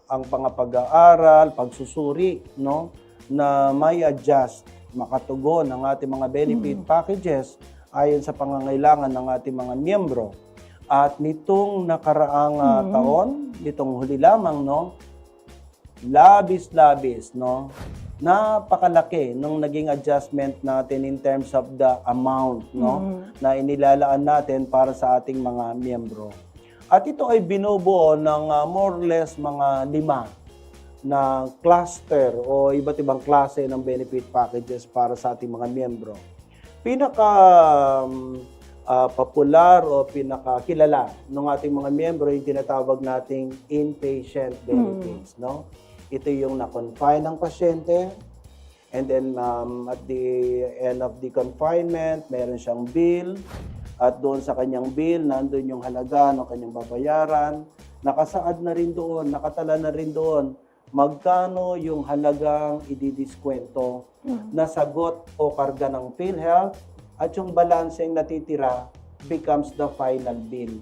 C: ang pangapag-aaral, pagsusuri, no, na may adjust, makatugon ang ating mga benefit packages ayon sa pangangailangan ng ating mga miyembro. At nitong nakaraang taon, nitong huli lamang, no, labis-labis, no, napakalaki nung naging adjustment natin in terms of the amount, no, na inilalaan natin para sa ating mga miyembro. At ito ay binubuo ng more or less mga 5 na cluster o iba't ibang klase ng benefit packages para sa ating mga miyembro. Pinaka popular o pinakakilala ng ating mga miyembro yung tinatawag nating inpatient benefits, no? Ito yung na-confine ng pasyente, and then at the end of the confinement, meron siyang bill, at doon sa kanyang bill, nandun yung halaga ng kanyang babayaran, nakasaad na rin doon, nakatala na rin doon, magkano yung halagang ididiskwento na sagot o karga ng PhilHealth, at yung balanseng natitira becomes the final bill.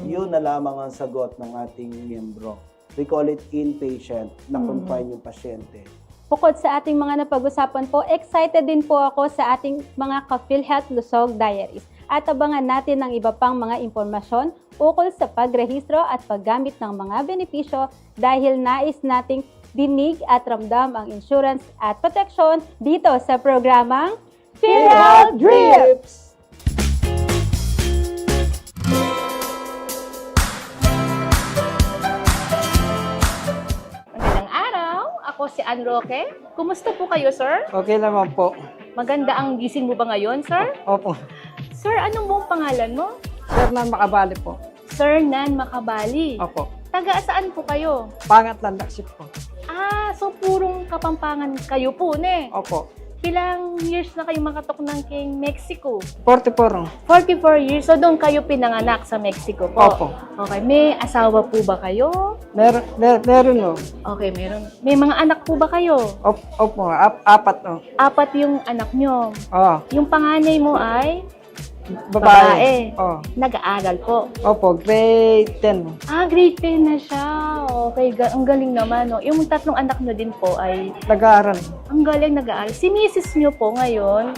C: Yun na lamang ang sagot ng ating miyembro. We call it inpatient, na confine yung pasyente.
D: Bukod sa ating mga napag-usapan po, excited din po ako sa ating mga ka-PhilHealth Lusog Diaries. At abangan natin ang iba pang mga impormasyon ukol sa pagrehistro at paggamit ng mga benepisyo dahil nais nating dinig at ramdam ang insurance at protection dito sa programang PhilHealth Drips!
F: Ako si Ann Roque. Kumusta po kayo, sir?
L: Okay naman po.
F: Maganda ang gising mo ba ngayon, sir?
L: Opo.
F: Sir, anong buong pangalan mo?
L: Sir Nan Makabali po.
F: Sir Nan Makabali.
L: Opo.
F: Taga saan po kayo?
L: Pangat Landaksip po.
F: Ah, so purong Kapampangan kayo po, ne?
L: Opo.
F: Ilang years na kayo makatok ng King Mexico?
L: 44.
F: 44 years. So doon kayo pinanganak sa Mexico po?
L: Opo.
F: Okay. May asawa po ba kayo?
L: Meron o.
F: Okay, meron. May mga anak po ba kayo?
L: Opo, 4 o.
F: 4 yung anak nyo.
L: Oo.
F: Yung panganay mo ay?
L: Babae. Oo.
F: Nag-aaral po.
L: Opo, grade 10.
F: Ah, grade 10 na siya. Okay, ang galing naman. No? Yung 3 anak nyo din po ay...
L: Nag-aaral.
F: Ang galing nag-aaral. Si misis nyo po ngayon,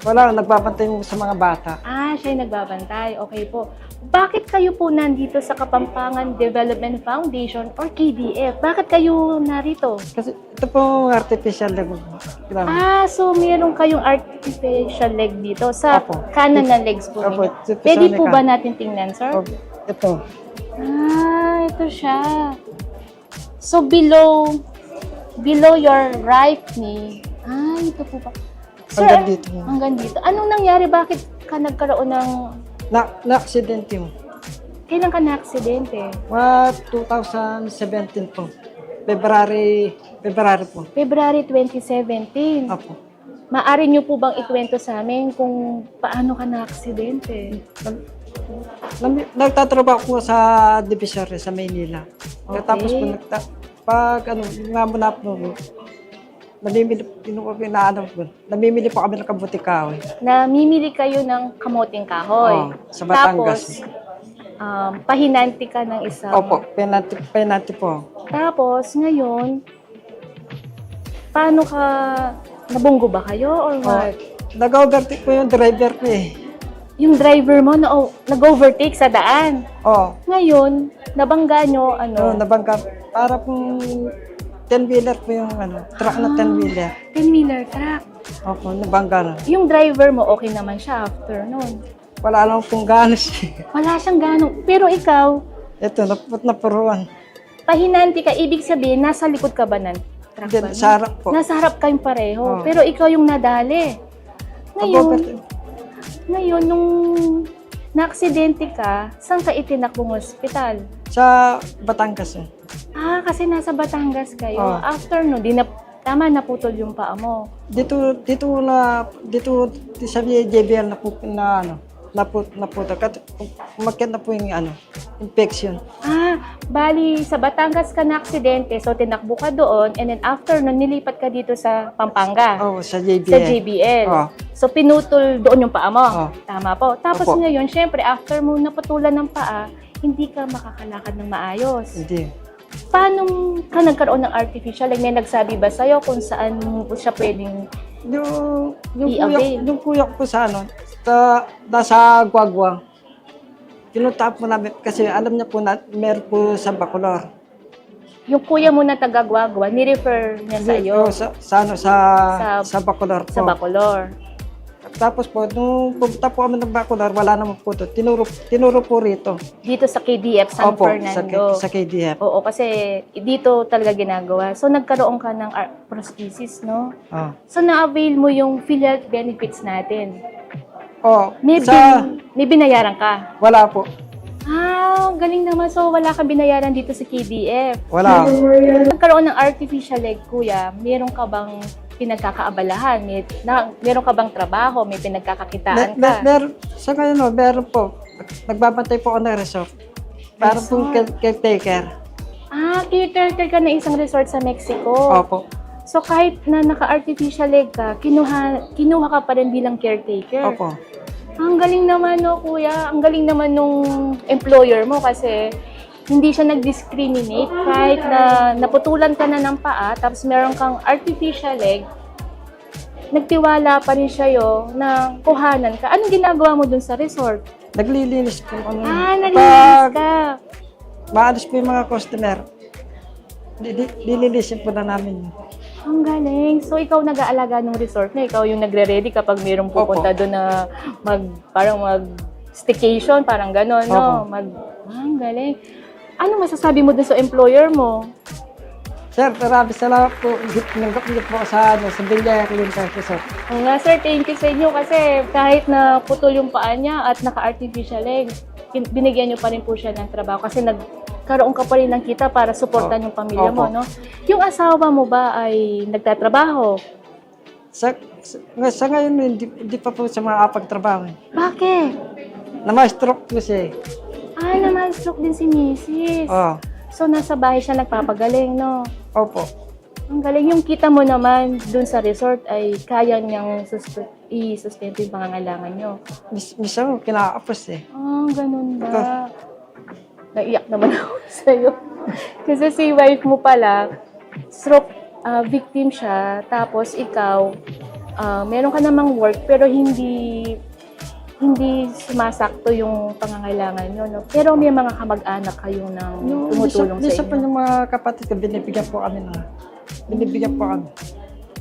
L: Wala, nagbabantay mo sa mga bata.
H: Ah, siya yung nagbabantay. Okay po. Bakit kayo po nandito sa Kapampangan Development Foundation or KDF? Bakit kayo narito?
L: Kasi ito po artificial leg.
H: Ah, so meron kayong artificial leg dito sa
L: Opo.
H: kanan na legs po
L: Opo,
H: ninyo.
L: ito
H: Pwede
L: sa
H: po
L: likod.
H: ba natin tingnan, sir?
L: Ito.
H: Ah, ito siya. So below your right knee. Ah, ito po ba? Sir,
L: Hanggang dito.
H: hanggang dito. Anong nangyari? Bakit ka nagkaroon ng...
L: Na-aksidente mo.
H: Kailan ka na-aksidente?
L: 2017 po. February po.
H: February 2017.
L: Opo.
H: Maari niyo po bang ikwento sa amin kung paano ka na-aksidente?
L: Nagtatrabaho ko sa Divisoria sa Maynila.
H: Okay.
L: Tapos po namimili po kami ng kabutikaw.
H: Namimili kayo ng kamoting kahoy.
L: Sa Batangas.
H: Tapos, pahinanti ka ng isang...
L: Opo, penalty po.
H: Tapos, ngayon, paano ka... Nabunggo ba kayo or what?
L: Nag-overtake po yung driver ko eh.
H: Yung driver mo nag-overtake sa daan.
L: Oo.
H: Ngayon, nabangga nyo,
L: Nabangga. Para pong 10-wheeler po yung truck na 10-wheeler.
H: 10-wheeler truck.
L: Opo, nabangga na.
H: Yung driver mo, okay naman siya after nun.
L: Wala lang pong ganos.
H: Wala siyang ganong. Pero ikaw,
L: Ito, napuruan.
H: pahinanti ka, ibig sabihin, nasa likod ka ba ng truck ba?
L: Sa harap po.
H: Nasa harap kayong pareho.
L: Oh.
H: Pero ikaw yung nadali. Ngayon, nung na-aksidente ka, saan ka itinakbong ospital?
L: Sa Batangas.
H: Ah, kasi nasa Batangas kayo.
L: Oh.
H: After no, tama naputol yung paa mo.
L: Dito sa JBL naputo. Umakyat na po yung infection.
H: Ah, bali sa Batangas ka na aksidente, so tinakbo ka doon, and then after nun, nilipat ka dito sa Pampanga.
L: Oo, sa JBL.
H: Sa JBL.
L: Oh.
H: So pinutol doon yung paa mo.
L: Oh.
H: Tama po. Tapos
L: Opo.
H: ngayon, syempre, after mo naputulan ng paa, hindi ka makakalakad ng maayos.
L: Hindi.
H: Paano ka nagkaroon ng artificial? Like, may nagsabi ba sa'yo kung saan mo siya pwedeng
L: Yung kuya ko sa nasa Guagua. Pinunta po namin kasi alam niya po na meron po sa Bacolor.
H: yung kuya mo na taga-Guagua, ni-refer niya sa'yo
L: Sa Bacolor po.
H: sa Bacolor.
L: Tapos po, nung pumunta po kami ng Bacolor, wala naman po ito. Tinuro po rito.
H: Dito sa KDF San
L: Opo,
H: Fernando.
L: sa KDF.
H: Oo, kasi dito talaga ginagawa. So, nagkaroon ka ng prosthesis, no?
L: Oh.
H: So, na-avail mo yung PhilHealth benefits natin.
L: Oh,
H: May binayaran ka?
L: Wala po.
H: Ah, galing naman. So, wala kang binayaran dito sa KDF.
L: Wala.
H: Nagkaroon ng artificial leg, kuya, meron ka bang pinagkakaabalahan? Meron ka bang trabaho? May pinagkakakitaan ka?
L: Sa ngayon, meron po. Nagbabantay po ako ng resort. Para po caretaker.
H: Ah, caretaker ka na isang resort sa Mexico.
L: Opo.
H: So, kahit na naka-artificial leg ka, kinuha ka pa rin bilang caretaker.
L: Opo.
H: Ang galing naman, no, kuya. Ang galing naman nung employer mo kasi hindi siya nag-discriminate. Kahit na naputulan ka na ng paa, tapos meron kang artificial leg, nagtiwala pa rin siya na kuhanan ka. Anong ginagawa mo dun sa resort?
L: Naglilinis po kami.
H: Ah, nalilinis ka.
L: Maalis po yung mga customer. Lilinisin po na namin yun.
H: Ang galing. So, ikaw nag-aalaga ng resort na. Ikaw yung nagre-ready kapag mayroong pupunta doon na mag-staycation, parang gano'n, no? Ang galing. Ano masasabi mo doon sa employer mo?
L: Sir, maraming salamat po. Nanggap niyo po sa Villa Clinton Resort.
H: Oo nga, sir. Thank you sa inyo kasi kahit na putol yung paa niya at naka-artificial leg, binigyan niyo pa rin po siya ng trabaho kasi nagkaroon ka pa rin ng kita para suportan yung pamilya mo, no? Yung asawa mo ba ay nagtatrabaho?
L: Sa ngayon, hindi pa po sa mga apagtrabaho.
H: Bakit?
L: Na-stroke po siya.
H: Ah, na-stroke din si Mrs.
L: Oo.
H: So, nasa bahay siya nagpapagaling, no?
L: Opo.
H: Ang galing. Yung kita mo naman dun sa resort ay kaya niyang i-sustento yung pangangailangan niyo.
L: Minsan, kinakapos eh.
H: Ah, ganun ba? Naiyak naman ako sa'yo. Kasi si wife mo pala, stroke victim siya, tapos ikaw,
B: meron ka namang work pero hindi sumasakto yung pangangailangan nyo, no? Pero may mga kamag-anak kayo nang tumutulong sa
L: Minsan po
B: inyo.
L: yung mga kapatid ko, binibigyan po kami.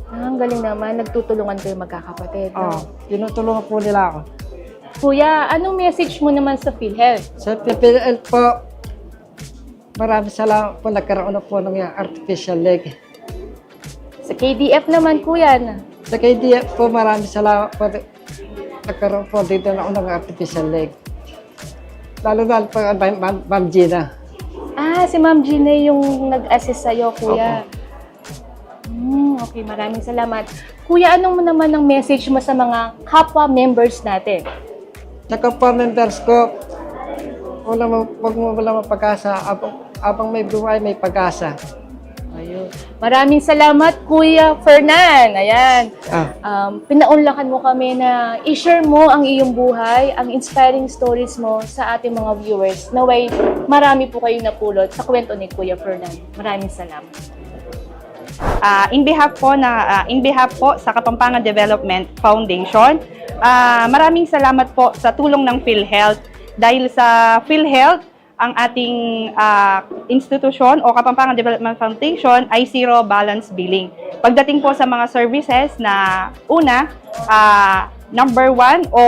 B: Ang galing naman, nagtutulungan kayo magkakapatid. No?
L: Tinutulungan po nila ako.
B: Kuya, anong message mo naman sa PhilHealth?
L: Sa PPL po, maraming salamat po, nagkaroon na po ng artificial leg.
B: Sa KDF naman, kuya.
L: Sa KDF po, maraming salamat po, nagkaroon po dito na ng artificial leg. Lalo po Ma'am Gina.
B: Si Ma'am Gina yung nag-assist sa'yo, kuya. Okay, maraming salamat. Kuya, anong naman ang message mo sa mga kapwa members natin?
L: Sa kapwa members ko, wala mo pag-asa. Abang may buhay, may pag-asa.
B: Ayun. Maraming salamat, Kuya Fernan. Ayan. Pinaunlakan mo kami na i-share mo ang iyong buhay, ang inspiring stories mo sa ating mga viewers. Naway, marami po kayong napulot sa kwento ni Kuya Fernan. Maraming salamat.
M: In behalf po sa Kapampangan Development Foundation, maraming salamat po sa tulong ng PhilHealth. Dahil sa PhilHealth, ang ating institusyon o Kapampangan Development Foundation ay zero balance billing. Pagdating po sa mga services na number 1 o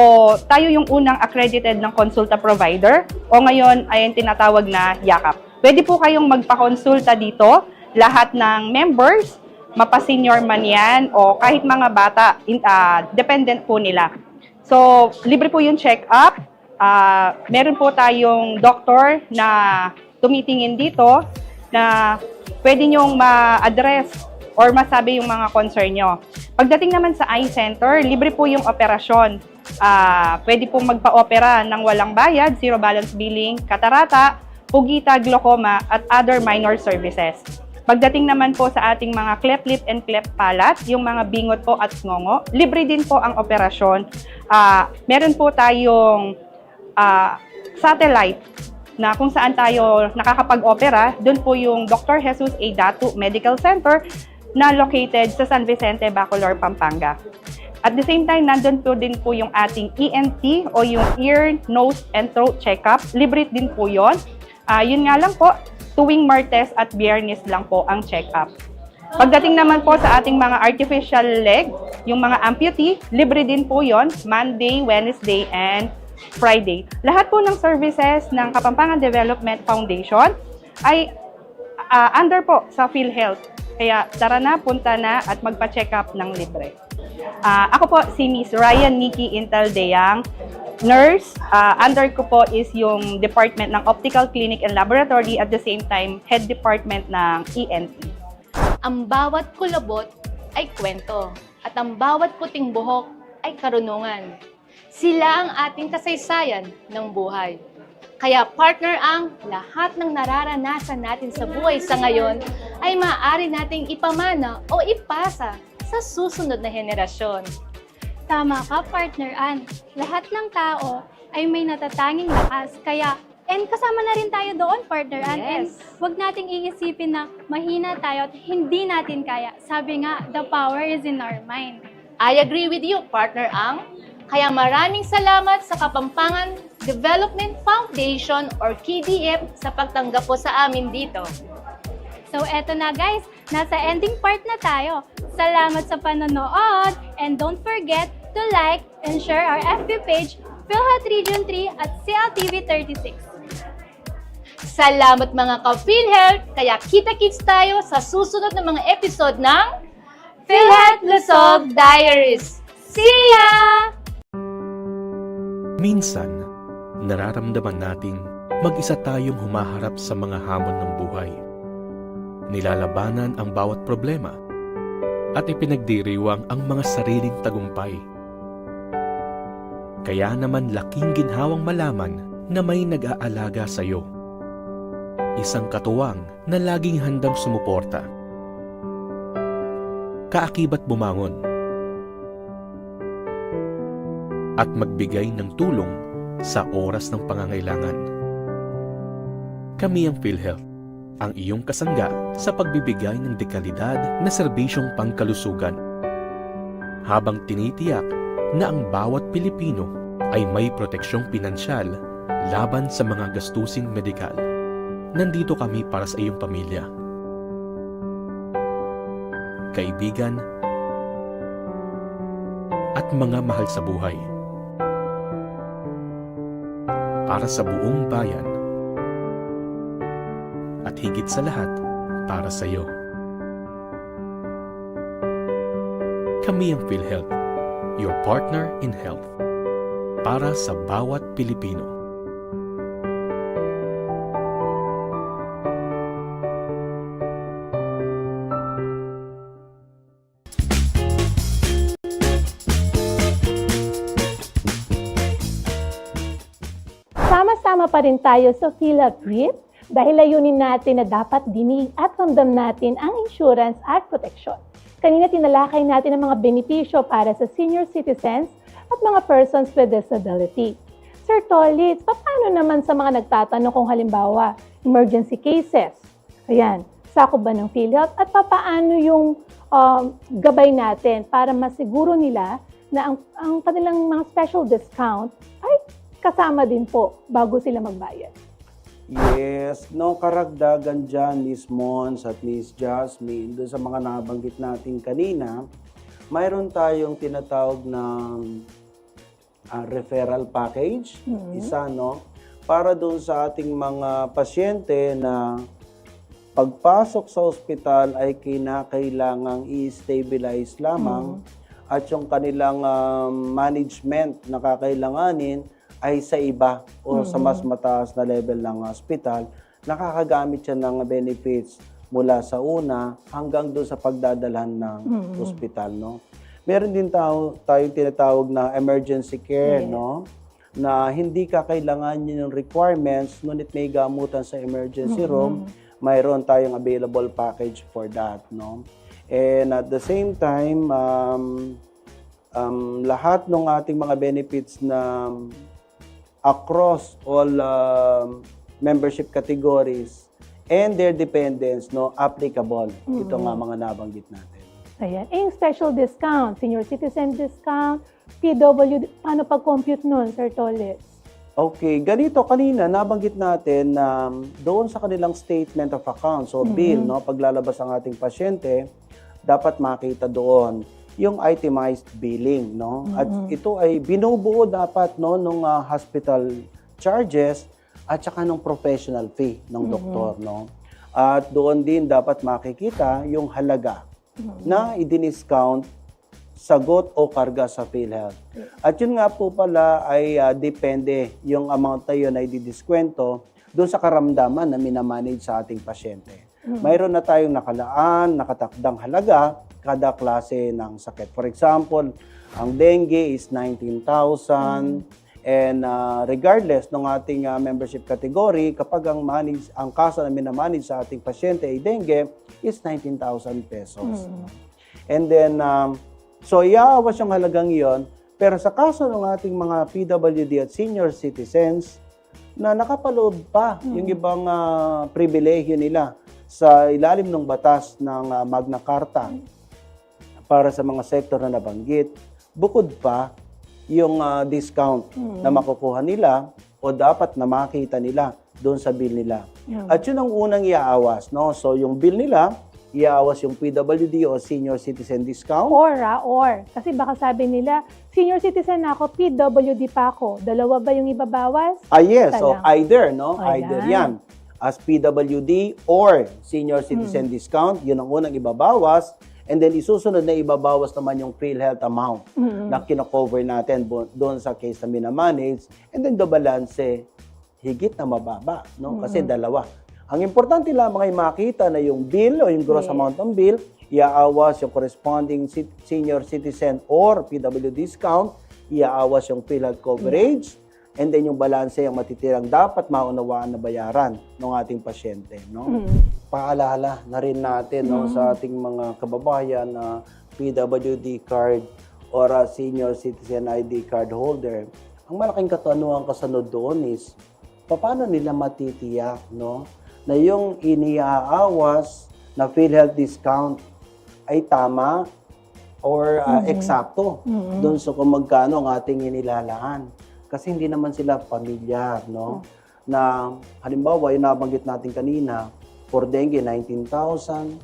M: tayo yung unang accredited ng consulta provider o ngayon ay tinatawag na YAKAP. Pwede po kayong magpa-consulta dito. Lahat ng members, mapa-senior man yan o kahit mga bata, dependent po nila. So, libre po yung check-up. Meron po tayong doktor na tumitingin dito na pwede nyong ma-address or masabi yung mga concern nyo. Pagdating naman sa eye center, libre po yung operasyon. Pwede pong magpa-opera ng walang bayad, zero balance billing, katarata, pugita, glaucoma, at other minor services. Pagdating naman po sa ating mga cleft lip and cleft palate, yung mga bingot po at ngongo, libre din po ang operasyon. Meron po tayong satellite na kung saan tayo nakakapag-opera. Doon po yung Dr. Jesus A. Datu Medical Center na located sa San Vicente, Bacolor, Pampanga. At the same time, nandun po din po yung ating ENT o yung ear, nose, and throat checkup. Libre din po yun. Yun nga lang po, tuwing Martes at Biyernes lang po ang check-up. Pagdating naman po sa ating mga artificial leg, yung mga amputee, libre din po yon Monday, Wednesday, and Friday. Lahat po ng services ng Kapampangan Development Foundation ay under po sa PhilHealth. Kaya tara na, punta na at magpa-check up ng libre. Ako po si Miss Ryan Nikki Intaldeang, nurse. Under ko po is yung Department ng Optical Clinic and Laboratory at the same time, Head Department ng ENT.
F: Ang bawat kulabot ay kwento at ang bawat puting buhok ay karunungan. Sila ang ating kasaysayan ng buhay. Kaya partner, ang lahat ng nararanasan natin sa buhay sa ngayon ay maaari nating ipamana o ipasa sa susunod na henerasyon.
H: Tama ka, partner Ann. Lahat ng tao ay may natatanging lakas. Kaya, kasama na rin tayo doon, partner Ann.
F: Yes.
H: And wag nating iisipin na mahina tayo at hindi natin kaya. Sabi nga, the power is in our mind.
F: I agree with you, partner Ang. Kaya maraming salamat sa Kapampangan Development Foundation or KDF sa pagtanggap po sa amin dito.
H: So, eto na guys, nasa ending part na tayo. Salamat sa panonood and don't forget to like and share our FB page, PhilHealth Region 3 at CLTV 36.
F: Salamat mga ka-PhilHealth! Kaya kita-kits tayo sa susunod na mga episode ng PhilHealth Lusog Diaries. See ya!
N: Minsan, nararamdaman nating mag-isa tayong humaharap sa mga hamon ng buhay. Nilalabanan ang bawat problema at ipinagdiriwang ang mga sariling tagumpay. Kaya naman laking ginhawang malaman na may nag-aalaga sa iyo. Isang katuwang na laging handang sumuporta. Kaakibat bumangon at magbigay ng tulong sa oras ng pangangailangan. Kami ang PhilHealth, ang iyong kasangga sa pagbibigay ng dekalidad na serbisyong pangkalusugan. habang tinitiyak na ang bawat Pilipino ay may proteksyong pinansyal laban sa mga gastusing medikal. Nandito kami para sa iyong pamilya, kaibigan, at mga mahal sa buhay. Para sa buong bayan. At higit sa lahat, para sa iyo. Kami ang PhilHealth, your partner in health. Para sa bawat Pilipino.
B: Sama-sama pa rin tayo sa PhilHealth Breathe dahil layunin natin na dapat dinig at ramdam natin ang insurance at protection. Kanina tinalakay natin ang mga benepisyo para sa senior citizens at mga persons with disability. Sir Tolitz, paano naman sa mga nagtatanong kung halimbawa emergency cases? Ayan, sakop ba ng PhilHealth at paano yung gabay natin para masiguro nila na ang kanilang mga special discount ay kasama din po bago sila magbayad?
C: Yes, no, karagdagan dyan, Miss Mons at Miss Jasmine, doon sa mga nabanggit natin kanina, mayroon tayong tinatawag ng referral package, isa, no, para doon sa ating mga pasyente na pagpasok sa ospital ay kinakailangang i-stabilize lamang at yung kanilang management na kakailanganin ay sa iba o sa mas mataas na level ng hospital, nakakagamit siya ng benefits mula sa una hanggang doon sa pagdadalhan ng ospital, no? Meron din tayong tinatawag na emergency care, no? Na hindi kakailangan yung requirements, ngunit may gamutan sa emergency room, mayroon tayong available package for that, no? And at the same time, lahat ng ating mga benefits na across all membership categories and their dependents, no, applicable. Ito nga mga nabanggit natin.
B: Ayan. Yung special discount, senior citizen discount, PWD, paano pag-compute nun, Sir Tolitz?
C: Okay, ganito kanina, nabanggit natin na doon sa kanilang statement of accounts o bill, no, paglalabas ang ating pasyente, dapat makita doon yung itemized billing, no? At ito ay binubuo dapat, no, nung hospital charges at saka ng professional fee ng doktor, no? At doon din dapat makikita yung halaga na i-discount sagot o karga sa PhilHealth. At yun nga po pala ay depende yung amount na yun ay didiskwento doon sa karamdaman na minamanage sa ating pasyente. Mayroon na tayong nakalaan, nakatakdang halaga kada klase ng sakit. For example, ang dengue is 19,000 and regardless ng ating membership category, kapag ang kaso na minamanage sa ating pasyente ay dengue is 19,000 pesos. And then, so iaawas yung halagang iyon, pero sa kaso ng ating mga PWD at senior citizens na nakapaloob pa yung ibang pribilehyo nila sa ilalim ng batas ng Magna Carta para sa mga sektor na nabanggit, bukod pa yung discount na makukuha nila o dapat na makita nila doon sa bill nila. At yun ang unang iaawas, no? So yung bill nila, iaawas yung PWD o senior citizen discount.
B: Or. Kasi baka sabi nila, senior citizen ako, PWD pa ako. Dalawa ba yung ibabawas?
C: Yes. So either, no?
B: Ayan.
C: Either yan. As PWD or senior citizen discount, yun ang unang ibabawas. And then isusunod na ibabawas naman yung PhilHealth amount na kino-cover natin doon sa case na minamanage. And then the balance, higit na mababa, no? Kasi dalawa. Ang importante lamang ay makita na yung bill o yung gross amount ng bill, iaawas yung corresponding senior citizen or PWD discount, iaawas yung PhilHealth coverage, and then yung balance yung matitirang dapat maunawaan na bayaran ng ating pasyente, no? Paalala na rin natin, no, sa ating mga kababayan na PWD card or senior citizen ID card holder. Ang malaking katanungan kasunod doon is paano nila matitiyak, no, na yung iniaawas na PhilHealth discount ay tama or eksakto doon sa kung magkano ang ating inilalaan. Kasi hindi naman sila pamilyar, no? Na halimbawa, yung nabanggit natin kanina, for dengue, 19,000.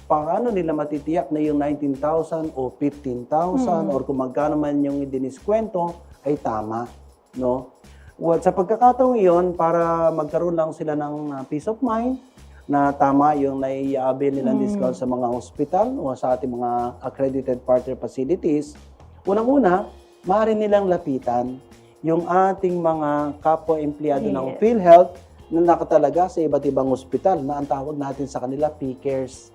C: Paano nila matitiyak na yung 19,000 o 15,000 or kung magkano man yung diniskwento ay tama, no? Sa pagkakataong iyon, para magkaroon lang sila ng peace of mind, na tama yung nai-avail nilang discount sa mga hospital o sa ating mga accredited partner facilities, unang-una, maaari nilang lapitan yung ating mga kapwa-empleyado ng PhilHealth na nakatalaga sa iba't ibang hospital na ang tawag natin sa kanila P-Cares.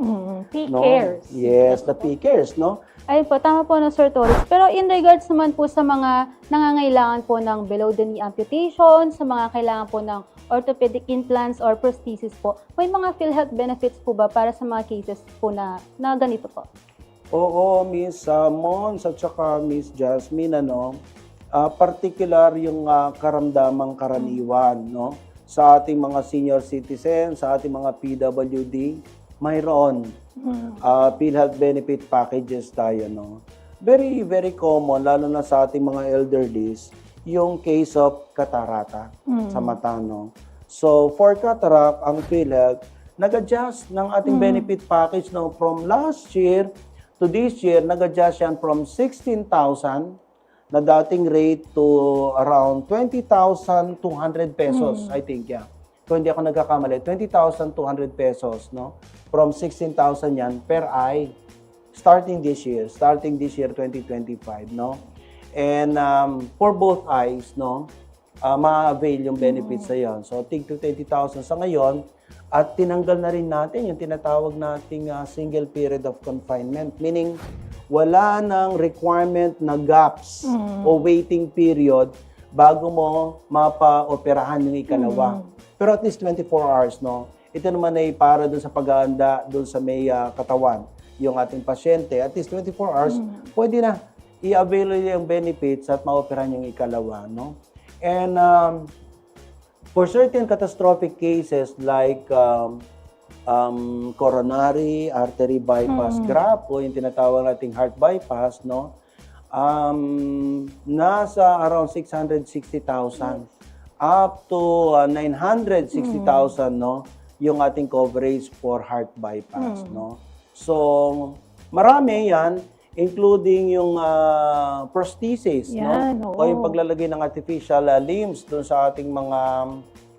D: P-Cares.
C: No? Yes, the P-Cares, no?
D: Ayun po, tama po na Sir Torres. Pero in regards naman po sa mga nangangailangan po ng below the knee amputation, sa mga kailangan po ng orthopedic implants or prosthesis po, may mga PhilHealth benefits po ba para sa mga cases po na ganito po?
C: Oo, Miss Mons at saka Miss Jasmine, particular yung karamdamang karaniwan, no? Sa ating mga senior citizens, sa ating mga PWD, mayroon PhilHealth benefit packages tayo, no? Very, very common, lalo na sa ating mga elderlies, yung case of catarata sa mata, no? So, for cataract, ang PhilHealth, nag-adjust ng ating benefit package, no? From last year to this year, nag-adjust yan from 16,000 na dating rate to around 20,200 pesos, I think, yeah. Kung hindi ako nagkakamali, 20,200 pesos, no? From 16,000 yan per eye, starting this year, 2025, no? And for both eyes, no, ma-avail yung benefits na yan. So, tig to 20,000 sa ngayon, at tinanggal na rin natin yung tinatawag nating single period of confinement, meaning wala nang requirement na gaps o waiting period bago mo mapa-operahan yung ikalawa. Pero at least 24 hours, no? Ito naman ay para doon sa pag-aanda, doon sa may katawan, yung ating pasyente. At least 24 hours, pwede na i-avail yung benefits at ma-operahan yung ikalawa, no? And for certain catastrophic cases like coronary artery bypass graft o yung tinatawag nating heart bypass, no? Nasa around 660,000 up to 960,000, no? Yung ating coverage for heart bypass, no? So, marami yan, including yung prosthesis, no? O yung paglalagay ng artificial limbs dun sa ating mga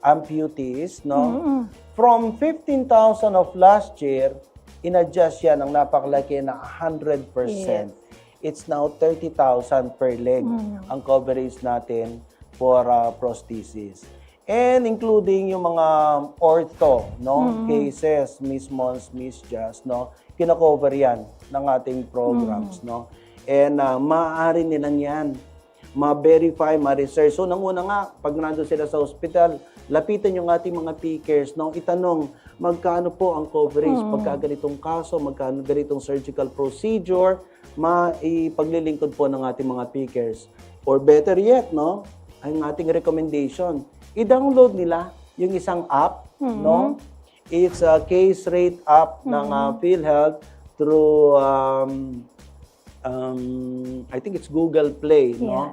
C: amputees, no? From 15,000 of last year, in-adjust yan ng napakalaki na 100%. Yes. It's now 30,000 per leg ang coverage natin for prosthesis. And including yung mga ortho, no? Cases, Miss Mons, Miss Jas, no? Kina-cover yan ng ating programs, no? And maaari nilang yan ma-verify, ma-research. So, nanguna nga, pag nandun sila sa hospital, lapitan yung ating mga P-Cares, no? Itanong, magkano po ang coverage? Pagka ganitong kaso, magkano ganitong surgical procedure, maipaglilingkod po ng ating mga P-Cares. Or better yet, no? Ang ating recommendation, i-download nila yung isang app, no? It's a case rate app ng PhilHealth through I think it's Google Play, no?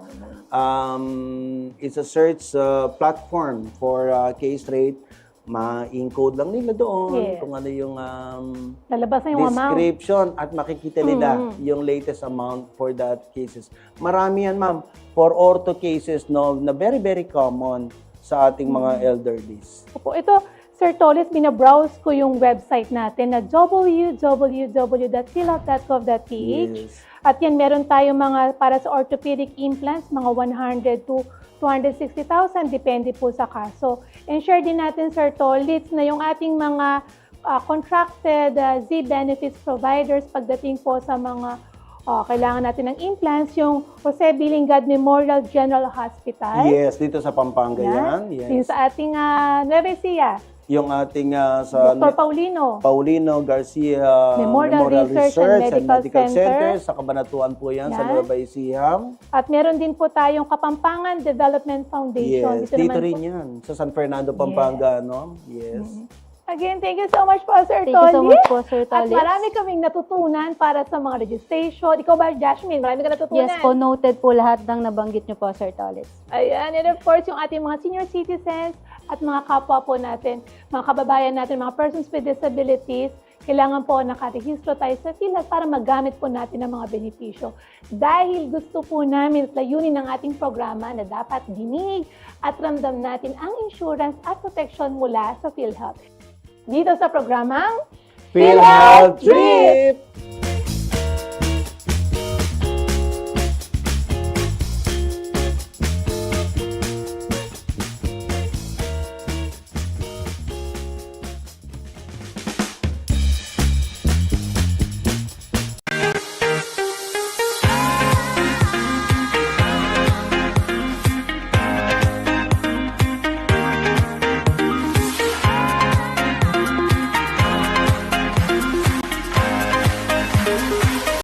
C: It's a search platform for case rate. Ma-encode lang nila doon kung ano yung
B: lalabas na yung
C: description at makikita nila yung latest amount for that cases. Marami yan, ma'am, for ortho cases, no, na very, very common sa ating mga elderlies.
B: Opo, ito, Sir Tolis, binabrowse ko yung website natin na www.philhealth.gov.ph. At yan, meron tayo mga para sa orthopedic implants, mga 100 to 260,000, depende po sa kaso. And share din natin, Sir Tolis, na yung ating mga contracted Z-benefits providers pagdating po sa mga kailangan natin ng implants, yung Jose Bilingad Memorial General Hospital.
C: Yes, dito sa Pampanga yan. Yes.
B: Yung sa ating Nueva Ecija.
C: Yung ating sa
B: Dr. Paulino
C: Garcia
B: Memorial Research and Medical Center.
C: Sa Cabanatuan po yan, sa Nueva Ecija.
B: At meron din po tayong Kapampangan Development Foundation.
C: Yes, dito rin yan. Sa San Fernando, Pampanga, no? Yes.
B: Again, thank you so much po, Sir
D: Thank you so
B: Tolly.
D: much po, Sir
B: At
D: Tolly.
B: marami kaming natutunan para sa mga registration. Ikaw ba, Jasmine? Marami ka natutunan.
D: Yes po, noted po lahat ng nabanggit niyo po, Sir Tolly.
B: Ayan, and of course, yung ating mga senior citizens at mga kapwa po natin, mga kababayan natin, mga persons with disabilities, kailangan po nakarehistro tayo sa PhilHealth para magamit po natin ang mga benepisyo. Dahil gusto po namin at layunin ng ating programa na dapat dinig at ramdam natin ang insurance at protection mula sa PhilHealth. Dito sa programang
C: PhilHealth Trip!